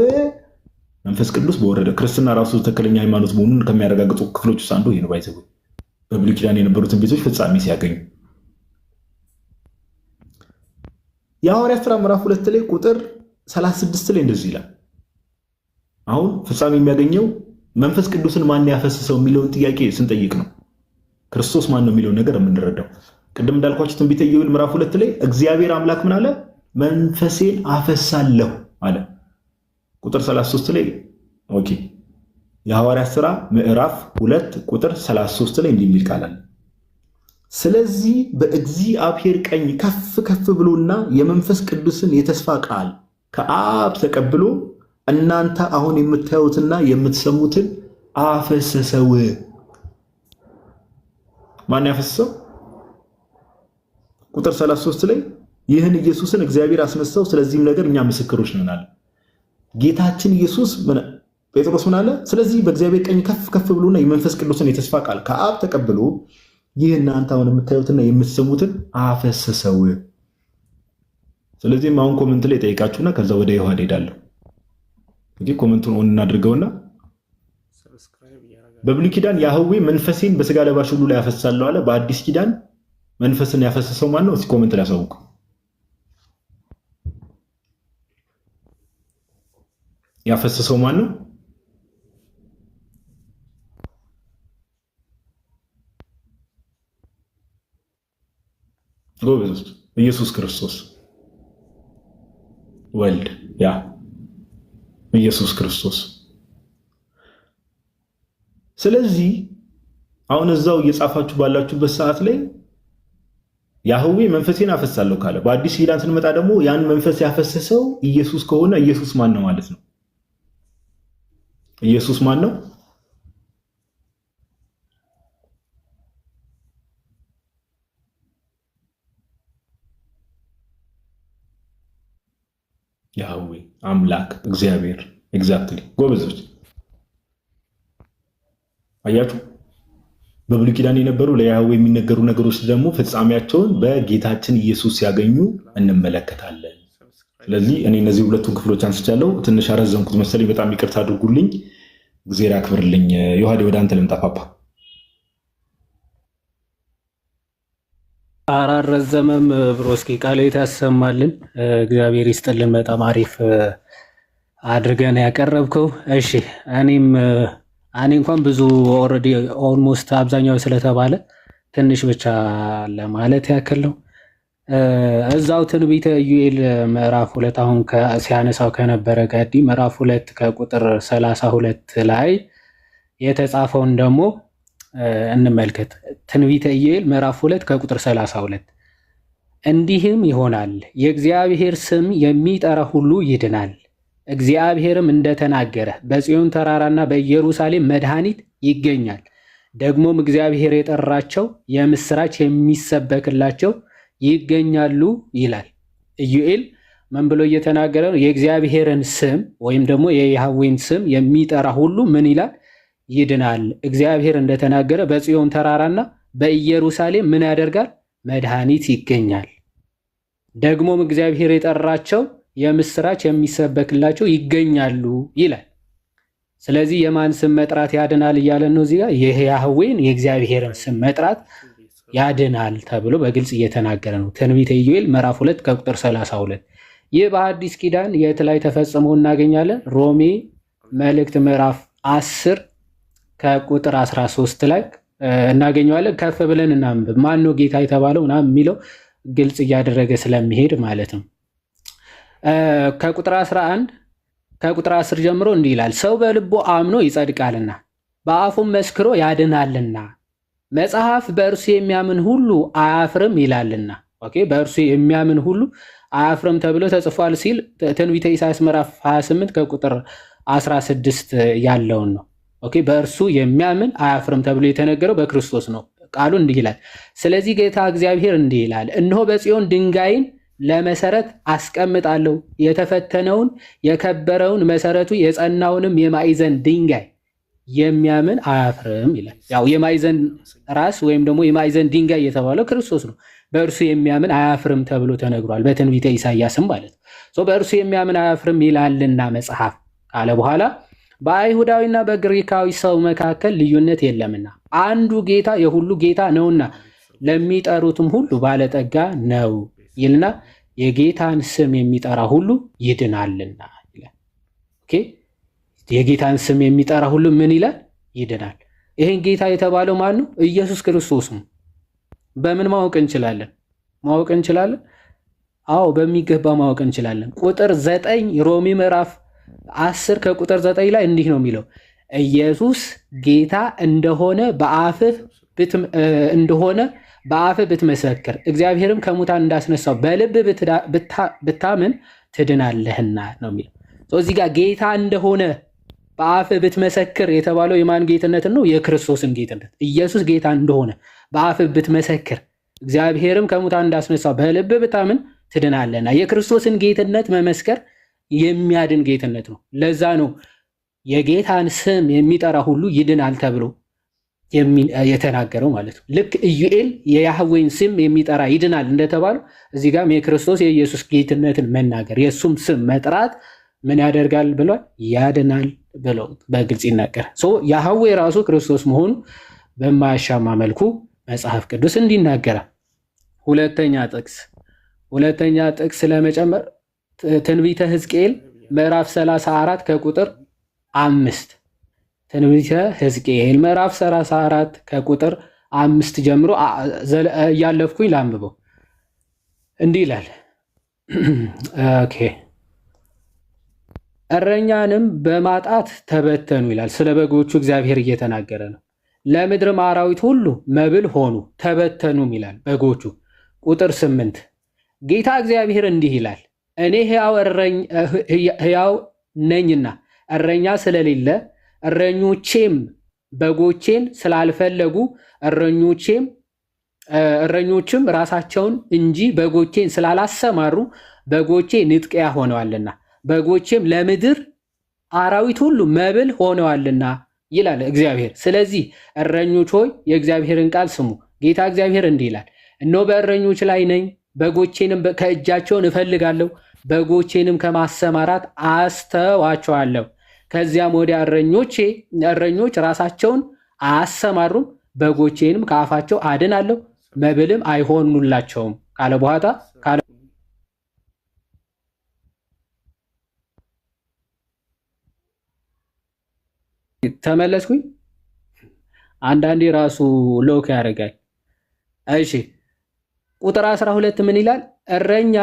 መንፈስ ቅዱስ በወረደ ክርስትና ራሱ ትክክለኛ ሃይማኖት መሆኑን ከሚያረጋግጡ ክፍሎች ውስጥ አንዱ ይሄ ነው። ባይዘው በብሉይ ኪዳን የነበሩትን ቤቶች ፍጻሜ ሲያገኙ የሐዋርያት ሥራ ምዕራፍ 2 ላይ ቁጥር 36 ላይ እንደዚህ ይላል። አሁን ፍጻሜ የሚያገኘው መንፈስ ቅዱስን ማን ያፈሰሰው የሚለውን ጥያቄ ስንጠይቅ ነው ክርስቶስ ማን ነው የሚለውን ነገር የምንረዳው። ቅድም እንዳልኳችሁ ትንቢተ ኢዮኤል ምዕራፍ 2 ላይ እግዚአብሔር አምላክ ምን አለ? መንፈሴን አፈሳለሁ አለ። ቁጥር 33 ላይ ኦኬ፣ የሐዋርያት ሥራ ምዕራፍ 2 ቁጥር 33 ላይ እንዲህ የሚል ቃል አለ። ስለዚህ በእግዚአብሔር ቀኝ ከፍ ከፍ ብሎና የመንፈስ ቅዱስን የተስፋ ቃል ከአብ ተቀብሎ እናንተ አሁን የምታዩትና የምትሰሙትን አፈሰሰው። ማን ያፈሰሰው? ቁጥር 33 ላይ ይህን ኢየሱስን እግዚአብሔር አስነሳው፣ ስለዚህም ነገር እኛ ምስክሮች ነን አለ። ጌታችን ኢየሱስ ጴጥሮስ ምን አለ? ስለዚህ በእግዚአብሔር ቀኝ ከፍ ከፍ ብሎና የመንፈስ ቅዱስን የተስፋ ቃል ከአብ ተቀብሎ ይህ እናንተ አሁን የምታዩትና የምትሰሙትን አፈሰሰው። ስለዚህም አሁን ኮመንት ላይ ጠይቃችሁና ከዛ ወደ ዮሐድ ሄዳለሁ። እንግዲህ ኮመንቱን ኦን እናድርገውና በብሉይ ኪዳን ያህዌ መንፈሴን በስጋ ለባሽ ሁሉ ላይ ያፈሳለሁ አለ። በአዲስ ኪዳን መንፈስን ያፈሰሰው ማን ነው? እስኪ ኮመንት ላይ አሳውቁ። ያፈሰሰው ማን ነው? ጎበዝ። ኢየሱስ ክርስቶስ ወልድ፣ ያ ኢየሱስ ክርስቶስ። ስለዚህ አሁን እዛው እየጻፋችሁ ባላችሁበት ሰዓት ላይ ያህዌ መንፈሴን አፈሳለሁ ካለ በአዲስ ኪዳን ስንመጣ ደግሞ ያን መንፈስ ያፈሰሰው ኢየሱስ ከሆነ ኢየሱስ ማን ነው ማለት ነው? ኢየሱስ ማን ነው? ያህዌ አምላክ እግዚአብሔር። ኤግዛክትሊ ጎበዞች፣ አያችሁ። በብሉይ ኪዳን የነበሩ ለያህዌ የሚነገሩ ነገሮች ደግሞ ፍጻሜያቸውን በጌታችን ኢየሱስ ሲያገኙ እንመለከታለን። ስለዚህ እኔ እነዚህ ሁለቱን ክፍሎች አንስቻለሁ። ትንሽ አረዘምኩት መሰለኝ፣ በጣም ይቅርታ አድርጉልኝ። እግዚአብሔር ያክብርልኝ። ዮሐዴ ወደ አንተ ልምጣ ፓፓ። አራረዘመም ብሮስኪ ቃሌት ያሰማልን። እግዚአብሔር ይስጥልን። በጣም አሪፍ አድርገን ያቀረብከው። እሺ እኔ እንኳን ብዙ ኦልሬዲ ኦልሞስት አብዛኛው ስለተባለ ትንሽ ብቻ ለማለት ያክል ነው። እዛው ትንቢተ ኢዩኤል ምዕራፍ 2 አሁን ሲያነሳው ከነበረ ጋዲ ምዕራፍ 2 ከቁጥር 32 ላይ የተጻፈውን ደግሞ እንመልከት። ትንቢተ ኢዩኤል ምዕራፍ 2 ከቁጥር 32 እንዲህም ይሆናል የእግዚአብሔር ስም የሚጠራ ሁሉ ይድናል፣ እግዚአብሔርም እንደተናገረ በጽዮን ተራራና በኢየሩሳሌም መድኃኒት ይገኛል። ደግሞም እግዚአብሔር የጠራቸው የምስራች የሚሰበክላቸው ይገኛሉ ይላል። ኢዩኤል ምን ብሎ እየተናገረ ነው? የእግዚአብሔርን ስም ወይም ደግሞ የያህዌን ስም የሚጠራ ሁሉ ምን ይላል? ይድናል። እግዚአብሔር እንደተናገረ በጽዮን ተራራና በኢየሩሳሌም ምን ያደርጋል? መድኃኒት ይገኛል። ደግሞም እግዚአብሔር የጠራቸው የምስራች የሚሰበክላቸው ይገኛሉ ይላል። ስለዚህ የማን ስም መጥራት ያድናል እያለን ነው እዚህ ጋር? የያህዌን የእግዚአብሔርን ስም መጥራት ያድናል ተብሎ በግልጽ እየተናገረ ነው። ትንቢተ ኢዩኤል ምዕራፍ 2 ከቁጥር 32። ይህ በአዲስ ኪዳን የት ላይ ተፈጽሞ እናገኛለን? ሮሜ መልእክት ምዕራፍ 10 ከቁጥር 13 ላይ እናገኘዋለን። ከፍ ብለን እናንብብ። ማን ነው ጌታ የተባለው ምናምን የሚለው ግልጽ እያደረገ ስለሚሄድ ማለት ነው። ከቁጥር 11 ከቁጥር 10 ጀምሮ እንዲህ ይላል፣ ሰው በልቡ አምኖ ይጸድቃልና በአፉም መስክሮ ያድናልና መጽሐፍ በእርሱ የሚያምን ሁሉ አያፍርም ይላልና። ኦኬ፣ በእርሱ የሚያምን ሁሉ አያፍርም ተብሎ ተጽፏል ሲል ትንቢተ ኢሳይያስ ምዕራፍ 28 ከቁጥር 16 ያለውን ነው። ኦኬ፣ በእርሱ የሚያምን አያፍርም ተብሎ የተነገረው በክርስቶስ ነው። ቃሉ እንዲህ ይላል፣ ስለዚህ ጌታ እግዚአብሔር እንዲህ ይላል፣ እነሆ በጽዮን ድንጋይን ለመሰረት አስቀምጣለሁ፣ የተፈተነውን የከበረውን መሰረቱ የጸናውንም የማዕዘን ድንጋይ የሚያምን አያፍርም ይላል። ያው የማዕዘን ራስ ወይም ደግሞ የማዕዘን ድንጋይ የተባለው ክርስቶስ ነው። በእርሱ የሚያምን አያፍርም ተብሎ ተነግሯል በትንቢተ ኢሳይያስም ማለት ነው። በእርሱ የሚያምን አያፍርም ይላልና መጽሐፍ ካለ በኋላ በአይሁዳዊና በግሪካዊ ሰው መካከል ልዩነት የለምና አንዱ ጌታ የሁሉ ጌታ ነውና ለሚጠሩትም ሁሉ ባለጠጋ ነው ይልና የጌታን ስም የሚጠራ ሁሉ ይድናልና ይላል። ኦኬ፣ የጌታን ስም የሚጠራ ሁሉ ምን ይላል? ይድናል። ይሄን ጌታ የተባለው ማን ነው? ኢየሱስ ክርስቶስ ነው። በምን ማወቅ እንችላለን? አዎ በሚገባ ማወቅ እንችላለን። ቁጥር 9 ሮሜ ምዕራፍ 10 ከቁጥር 9 ላይ እንዲህ ነው የሚለው፣ ኢየሱስ ጌታ እንደሆነ በአፍህ ብትመሰክር እግዚአብሔርም ከሙታን እንዳስነሳው በልብ ብታምን ትድናለህና ነው የሚለው። እዚህ ጋር ጌታ እንደሆነ በአፍህ ብትመሰክር የተባለው የማን ጌትነትን ነው? የክርስቶስን ጌትነት። ኢየሱስ ጌታ እንደሆነ በአፍህ ብትመሰክር እግዚአብሔርም ከሙታን እንዳስነሳው በልብ ብታምን ትድናለህና። የክርስቶስን ጌትነት መመስከር የሚያድን ጌትነት ነው። ለዛ ነው የጌታን ስም የሚጠራ ሁሉ ይድናል ተብሎ የተናገረው ማለት ነው። ልክ ኢዩኤል የያህዌን ስም የሚጠራ ይድናል እንደተባለው እዚህ ጋርም የክርስቶስ የኢየሱስ ጌትነትን መናገር የእሱም ስም መጥራት ምን ያደርጋል ብሏል? ያድናል ብለው በግልጽ ይናገር። ያህዌ ራሱ ክርስቶስ መሆኑ በማያሻማ መልኩ መጽሐፍ ቅዱስ እንዲናገራል። ሁለተኛ ጥቅስ ለመጨመር ትንቢተ ሕዝቅኤል ምዕራፍ 34 ከቁጥር 5 ትንቢተ ሕዝቅኤል ምዕራፍ 34 ከቁጥር 5 ጀምሮ እያለፍኩኝ ላንብበው። እንዲህ ይላል። ኦኬ፣ እረኛንም በማጣት ተበተኑ ይላል። ስለ በጎቹ እግዚአብሔር እየተናገረ ነው። ለምድርም አራዊት ሁሉ መብል ሆኑ ተበተኑም ይላል በጎቹ። ቁጥር 8 ጌታ እግዚአብሔር እንዲህ ይላል፣ እኔ ሕያው ነኝና እረኛ ስለሌለ እረኞቼም በጎቼን ስላልፈለጉ እረኞችም ራሳቸውን እንጂ በጎቼን ስላላሰማሩ በጎቼ ንጥቂያ ሆነዋልና በጎቼም ለምድር አራዊት ሁሉ መብል ሆነዋልና ይላል እግዚአብሔር። ስለዚህ እረኞች ሆይ የእግዚአብሔርን ቃል ስሙ። ጌታ እግዚአብሔር እንዲህ ይላል፣ እነሆ በእረኞች ላይ ነኝ፣ በጎቼንም ከእጃቸውን እፈልጋለሁ፣ በጎቼንም ከማሰማራት አስተዋቸዋለሁ። ከዚያም ወዲያ እረኞች ራሳቸውን አያሰማሩም፣ በጎቼንም ከአፋቸው አድናለሁ፣ መብልም አይሆኑላቸውም ካለ በኋላ ተመለስኩኝ። አንዳንዴ ራሱ ሎክ ያደርጋል። እሺ ቁጥር 12 ምን ይላል? እረኛ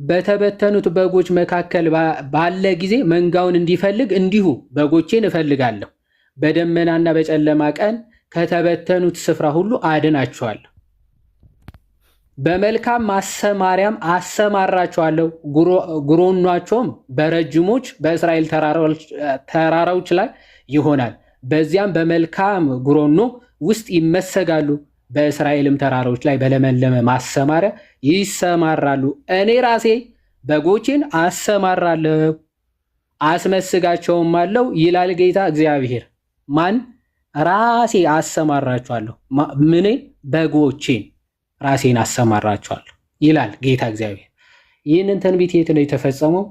በተበተኑት በጎች መካከል ባለ ጊዜ መንጋውን እንዲፈልግ እንዲሁ በጎቼን እፈልጋለሁ። በደመናና በጨለማ ቀን ከተበተኑት ስፍራ ሁሉ አድናቸዋለሁ። በመልካም ማሰማሪያም አሰማራቸዋለሁ። ጉሮኗቸውም በረጅሞች በእስራኤል ተራራዎች ላይ ይሆናል። በዚያም በመልካም ጉሮኖ ውስጥ ይመሰጋሉ። በእስራኤልም ተራራዎች ላይ በለመለመ ማሰማሪያ ይሰማራሉ። እኔ ራሴ በጎቼን አሰማራለሁ አስመስጋቸውም አለው ይላል ጌታ እግዚአብሔር። ማን? ራሴ አሰማራቸዋለሁ። ምን? በጎቼን ራሴን አሰማራቸዋለሁ ይላል ጌታ እግዚአብሔር። ይህንን ትንቢት የት ነው የተፈጸመው?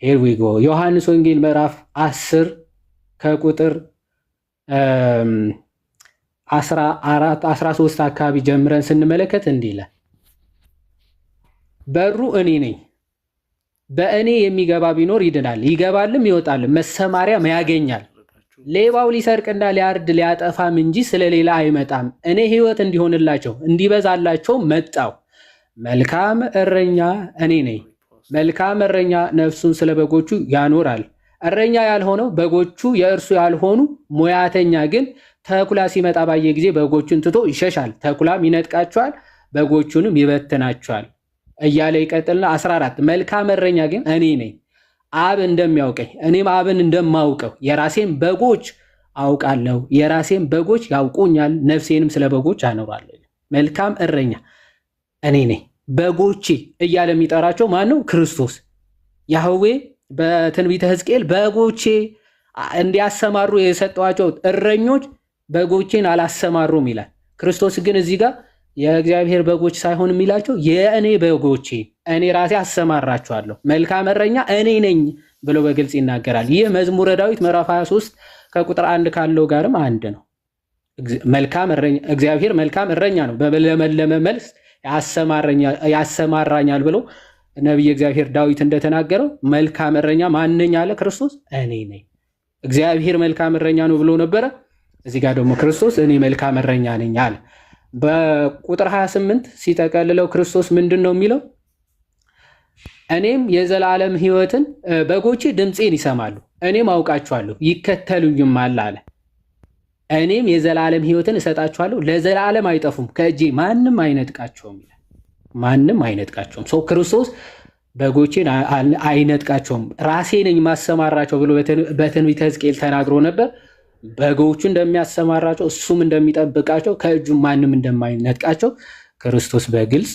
ሄር ዊ ጎ ዮሐንስ ወንጌል ምዕራፍ 10 ከቁጥር 13 አካባቢ ጀምረን ስንመለከት እንዲህ ይላል፣ በሩ እኔ ነኝ፣ በእኔ የሚገባ ቢኖር ይድናል፣ ይገባልም ይወጣልም፣ መሰማሪያም ያገኛል። ሌባው ሊሰርቅና ሊያርድ ሊያጠፋም እንጂ ስለሌላ አይመጣም። እኔ ሕይወት እንዲሆንላቸው እንዲበዛላቸው መጣው። መልካም እረኛ እኔ ነኝ። መልካም እረኛ ነፍሱን ስለ በጎቹ ያኖራል። እረኛ ያልሆነው በጎቹ የእርሱ ያልሆኑ ሙያተኛ ግን ተኩላ ሲመጣ ባየ ጊዜ በጎቹን ትቶ ይሸሻል፣ ተኩላም ይነጥቃቸዋል፣ በጎቹንም ይበትናቸዋል እያለ ይቀጥልና 14 መልካም እረኛ ግን እኔ ነኝ፣ አብ እንደሚያውቀኝ እኔም አብን እንደማውቀው የራሴን በጎች አውቃለሁ፣ የራሴን በጎች ያውቁኛል፣ ነፍሴንም ስለ በጎች አኖራለሁ። መልካም እረኛ እኔ ነኝ። በጎቼ እያለ የሚጠራቸው ማን ነው? ክርስቶስ ያህዌ በትንቢተ ሕዝቅኤል በጎቼ እንዲያሰማሩ የሰጠዋቸው እረኞች በጎቼን አላሰማሩም ይላል። ክርስቶስ ግን እዚህ ጋር የእግዚአብሔር በጎች ሳይሆን የሚላቸው የእኔ በጎቼ እኔ ራሴ አሰማራቸዋለሁ፣ መልካም እረኛ እኔ ነኝ ብሎ በግልጽ ይናገራል። ይህ መዝሙረ ዳዊት ምዕራፍ 23 ከቁጥር 1 ካለው ጋርም አንድ ነው። እግዚአብሔር መልካም እረኛ ነው፣ በለመለመ መልስ ያሰማራኛል ብሎ ነቢየ እግዚአብሔር ዳዊት እንደተናገረው መልካም እረኛ ማንኛ አለ? ክርስቶስ እኔ ነኝ። እግዚአብሔር መልካም እረኛ ነው ብሎ ነበረ። እዚህ ጋር ደግሞ ክርስቶስ እኔ መልካም እረኛ ነኝ አለ። በቁጥር 28 ሲጠቀልለው ክርስቶስ ምንድን ነው የሚለው? እኔም የዘላለም ሕይወትን በጎቼ ድምፄን ይሰማሉ፣ እኔም አውቃቸዋለሁ ይከተሉኝማል አለ። እኔም የዘላለም ሕይወትን እሰጣቸዋለሁ፣ ለዘላለም አይጠፉም፣ ከእጄ ማንም አይነጥቃቸውም ይላል። ማንም አይነጥቃቸውም። ሰው ክርስቶስ በጎቼን አይነጥቃቸውም፣ ራሴ ነኝ ማሰማራቸው ብሎ በትንቢተ ሕዝቅኤል ተናግሮ ነበር። በጎቹ እንደሚያሰማራቸው እሱም እንደሚጠብቃቸው ከእጁ ማንም እንደማይነጥቃቸው ክርስቶስ በግልጽ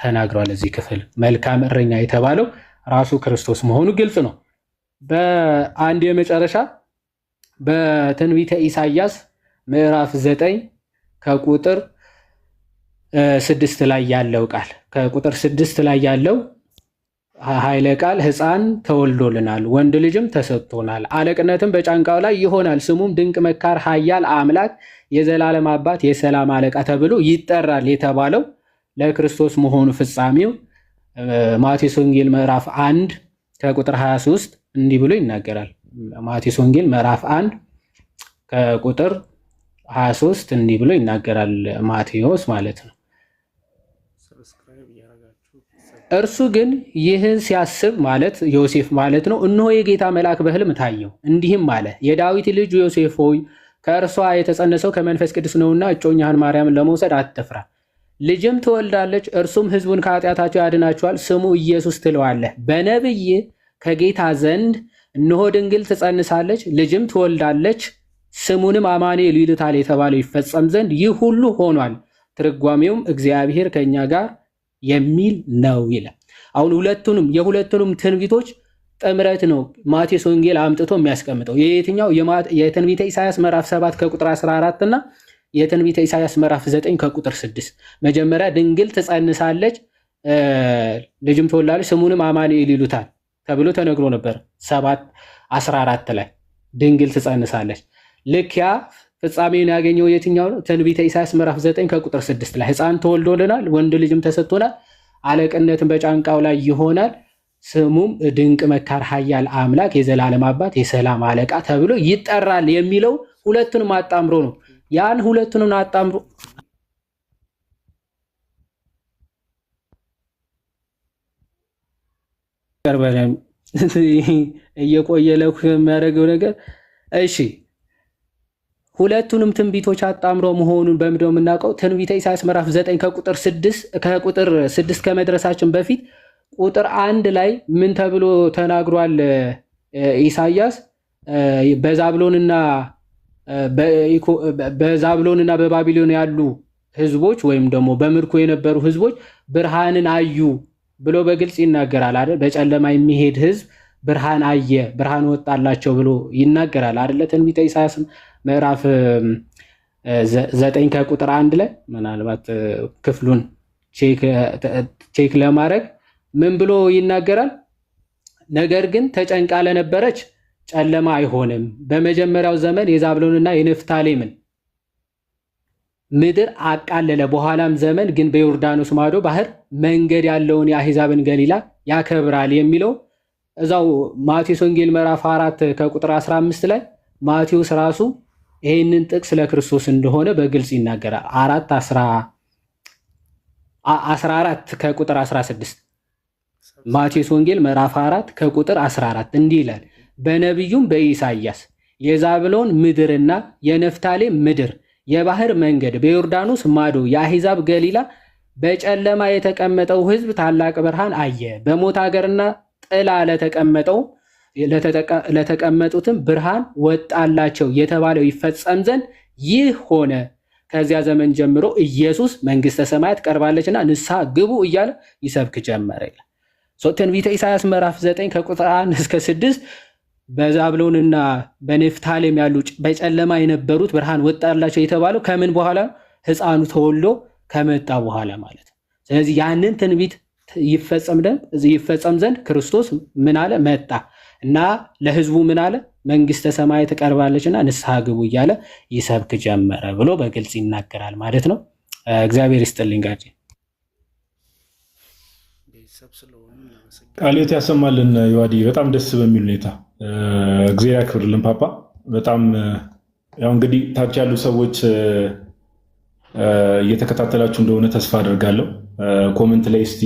ተናግሯል። እዚህ ክፍል መልካም እረኛ የተባለው ራሱ ክርስቶስ መሆኑ ግልጽ ነው። በአንድ የመጨረሻ በትንቢተ ኢሳይያስ ምዕራፍ 9 ከቁጥር 6 ላይ ያለው ቃል ከቁጥር 6 ላይ ያለው ኃይለ ቃል ሕፃን ተወልዶልናል፣ ወንድ ልጅም ተሰጥቶናል፣ አለቅነትም በጫንቃው ላይ ይሆናል፣ ስሙም ድንቅ መካር፣ ኃያል አምላክ፣ የዘላለም አባት፣ የሰላም አለቃ ተብሎ ይጠራል የተባለው ለክርስቶስ መሆኑ ፍጻሜው ማቴዎስ ወንጌል ምዕራፍ 1 ከቁጥር 23 እንዲህ ብሎ ይናገራል። ማቴዎስ ወንጌል ምዕራፍ 1 ከቁጥር 23 እንዲህ ብሎ ይናገራል። ማቴዎስ ማለት ነው። እርሱ ግን ይህን ሲያስብ ማለት ዮሴፍ ማለት ነው፣ እነሆ የጌታ መልአክ በሕልም ታየው፣ እንዲህም አለ፣ የዳዊት ልጅ ዮሴፍ ሆይ ከእርሷ የተጸነሰው ከመንፈስ ቅዱስ ነውና እጮኛህን ማርያምን ለመውሰድ አትፍራ፣ ልጅም ትወልዳለች፣ እርሱም ሕዝቡን ከኃጢአታቸው ያድናቸዋል፣ ስሙ ኢየሱስ ትለዋለህ። በነቢይ ከጌታ ዘንድ እነሆ ድንግል ትጸንሳለች፣ ልጅም ትወልዳለች፣ ስሙንም አማኑኤል ይሉታል የተባለው ይፈጸም ዘንድ ይህ ሁሉ ሆኗል። ትርጓሜውም እግዚአብሔር ከእኛ ጋር የሚል ነው ይላል። አሁን የሁለቱንም ትንቢቶች ጥምረት ነው ማቴዎስ ወንጌል አምጥቶ የሚያስቀምጠው። የየትኛው? የትንቢተ ኢሳያስ ምዕራፍ 7 ከቁጥር 14 እና የትንቢተ ኢሳያስ ምዕራፍ 9 ከቁጥር 6። መጀመሪያ ድንግል ትጸንሳለች፣ ልጅም ትወልዳለች፣ ስሙንም አማኑኤል ይሉታል ተብሎ ተነግሮ ነበር 7:14 ላይ ድንግል ትጸንሳለች። ልክ ያ ፍጻሜውን ያገኘው የትኛው ነው? ትንቢተ ኢሳይያስ ምዕራፍ 9 ከቁጥር 6 ላይ ሕፃን ተወልዶልናል፣ ወንድ ልጅም ተሰጥቶናል፣ አለቅነትን በጫንቃው ላይ ይሆናል፣ ስሙም ድንቅ መካር፣ ኃያል አምላክ፣ የዘላለም አባት፣ የሰላም አለቃ ተብሎ ይጠራል የሚለው ሁለቱንም አጣምሮ ነው። ያን ሁለቱንም አጣምሮ እየቆየ ለኩ የሚያደርገው ነገር እሺ ሁለቱንም ትንቢቶች አጣምሮ መሆኑን በምንድነው የምናውቀው? ትንቢተ ኢሳይያስ ምዕራፍ 9 ከቁጥር 6 ከመድረሳችን በፊት ቁጥር 1 ላይ ምን ተብሎ ተናግሯል? ኢሳይያስ በዛብሎንና በባቢሎን ያሉ ህዝቦች ወይም ደግሞ በምርኮ የነበሩ ህዝቦች ብርሃንን አዩ ብሎ በግልጽ ይናገራል አይደል? በጨለማ የሚሄድ ህዝብ ብርሃን አየ፣ ብርሃን ወጣላቸው ብሎ ይናገራል አይደለ? ትንቢተ ኢሳይያስ ምዕራፍ 9 ከቁጥር 1 ላይ ምናልባት ክፍሉን ቼክ ለማድረግ ምን ብሎ ይናገራል? ነገር ግን ተጨንቃ ለነበረች ጨለማ አይሆንም፣ በመጀመሪያው ዘመን የዛብሎንና የንፍታሌምን ምድር አቃለለ፣ በኋላም ዘመን ግን በዮርዳኖስ ማዶ ባህር መንገድ ያለውን የአሕዛብን ገሊላ ያከብራል የሚለው እዛው ማቴዎስ ወንጌል ምዕራፍ 4 ከቁጥር 15 ላይ ማቴዎስ ራሱ ይህንን ጥቅስ ለክርስቶስ እንደሆነ በግልጽ ይናገራል። 14 ከቁጥር 16 ማቴዎስ ወንጌል ምዕራፍ 4 ከቁጥር 14 እንዲህ ይላል፣ በነቢዩም በኢሳይያስ የዛብሎን ምድርና የነፍታሌም ምድር የባህር መንገድ በዮርዳኖስ ማዶ የአሕዛብ ገሊላ በጨለማ የተቀመጠው ሕዝብ ታላቅ ብርሃን አየ፣ በሞት ሀገርና ጥላ ለተቀመጡትም ብርሃን ወጣላቸው የተባለው ይፈጸም ዘንድ ይህ ሆነ። ከዚያ ዘመን ጀምሮ ኢየሱስ መንግሥተ ሰማያት ቀርባለችና ንስሐ ግቡ እያለ ይሰብክ ጀመረ ይላል። ትንቢተ ኢሳይያስ ምዕራፍ 9 ከቁጥር 1 እስከ 6 በዛብሎንና በኔፍታሌም ያሉ በጨለማ የነበሩት ብርሃን ወጣላቸው የተባለው ከምን በኋላ? ሕፃኑ ተወልዶ ከመጣ በኋላ ማለት ነው። ስለዚህ ያንን ትንቢት ይፈጸም ዘንድ ክርስቶስ ምን አለ? መጣ እና ለሕዝቡ ምን አለ? መንግሥተ ሰማይ ትቀርባለችና ንስሐ ግቡ እያለ ይሰብክ ጀመረ ብሎ በግልጽ ይናገራል ማለት ነው። እግዚአብሔር ይስጥልኝ ጋር ቃልዮት ያሰማልን። ዮሐዲ በጣም ደስ በሚል ሁኔታ እግዚአብሔር ያክብርልን። ፓፓ በጣም ያው እንግዲህ ታች ያሉ ሰዎች እየተከታተላችሁ እንደሆነ ተስፋ አደርጋለሁ። ኮመንት ላይ እስቲ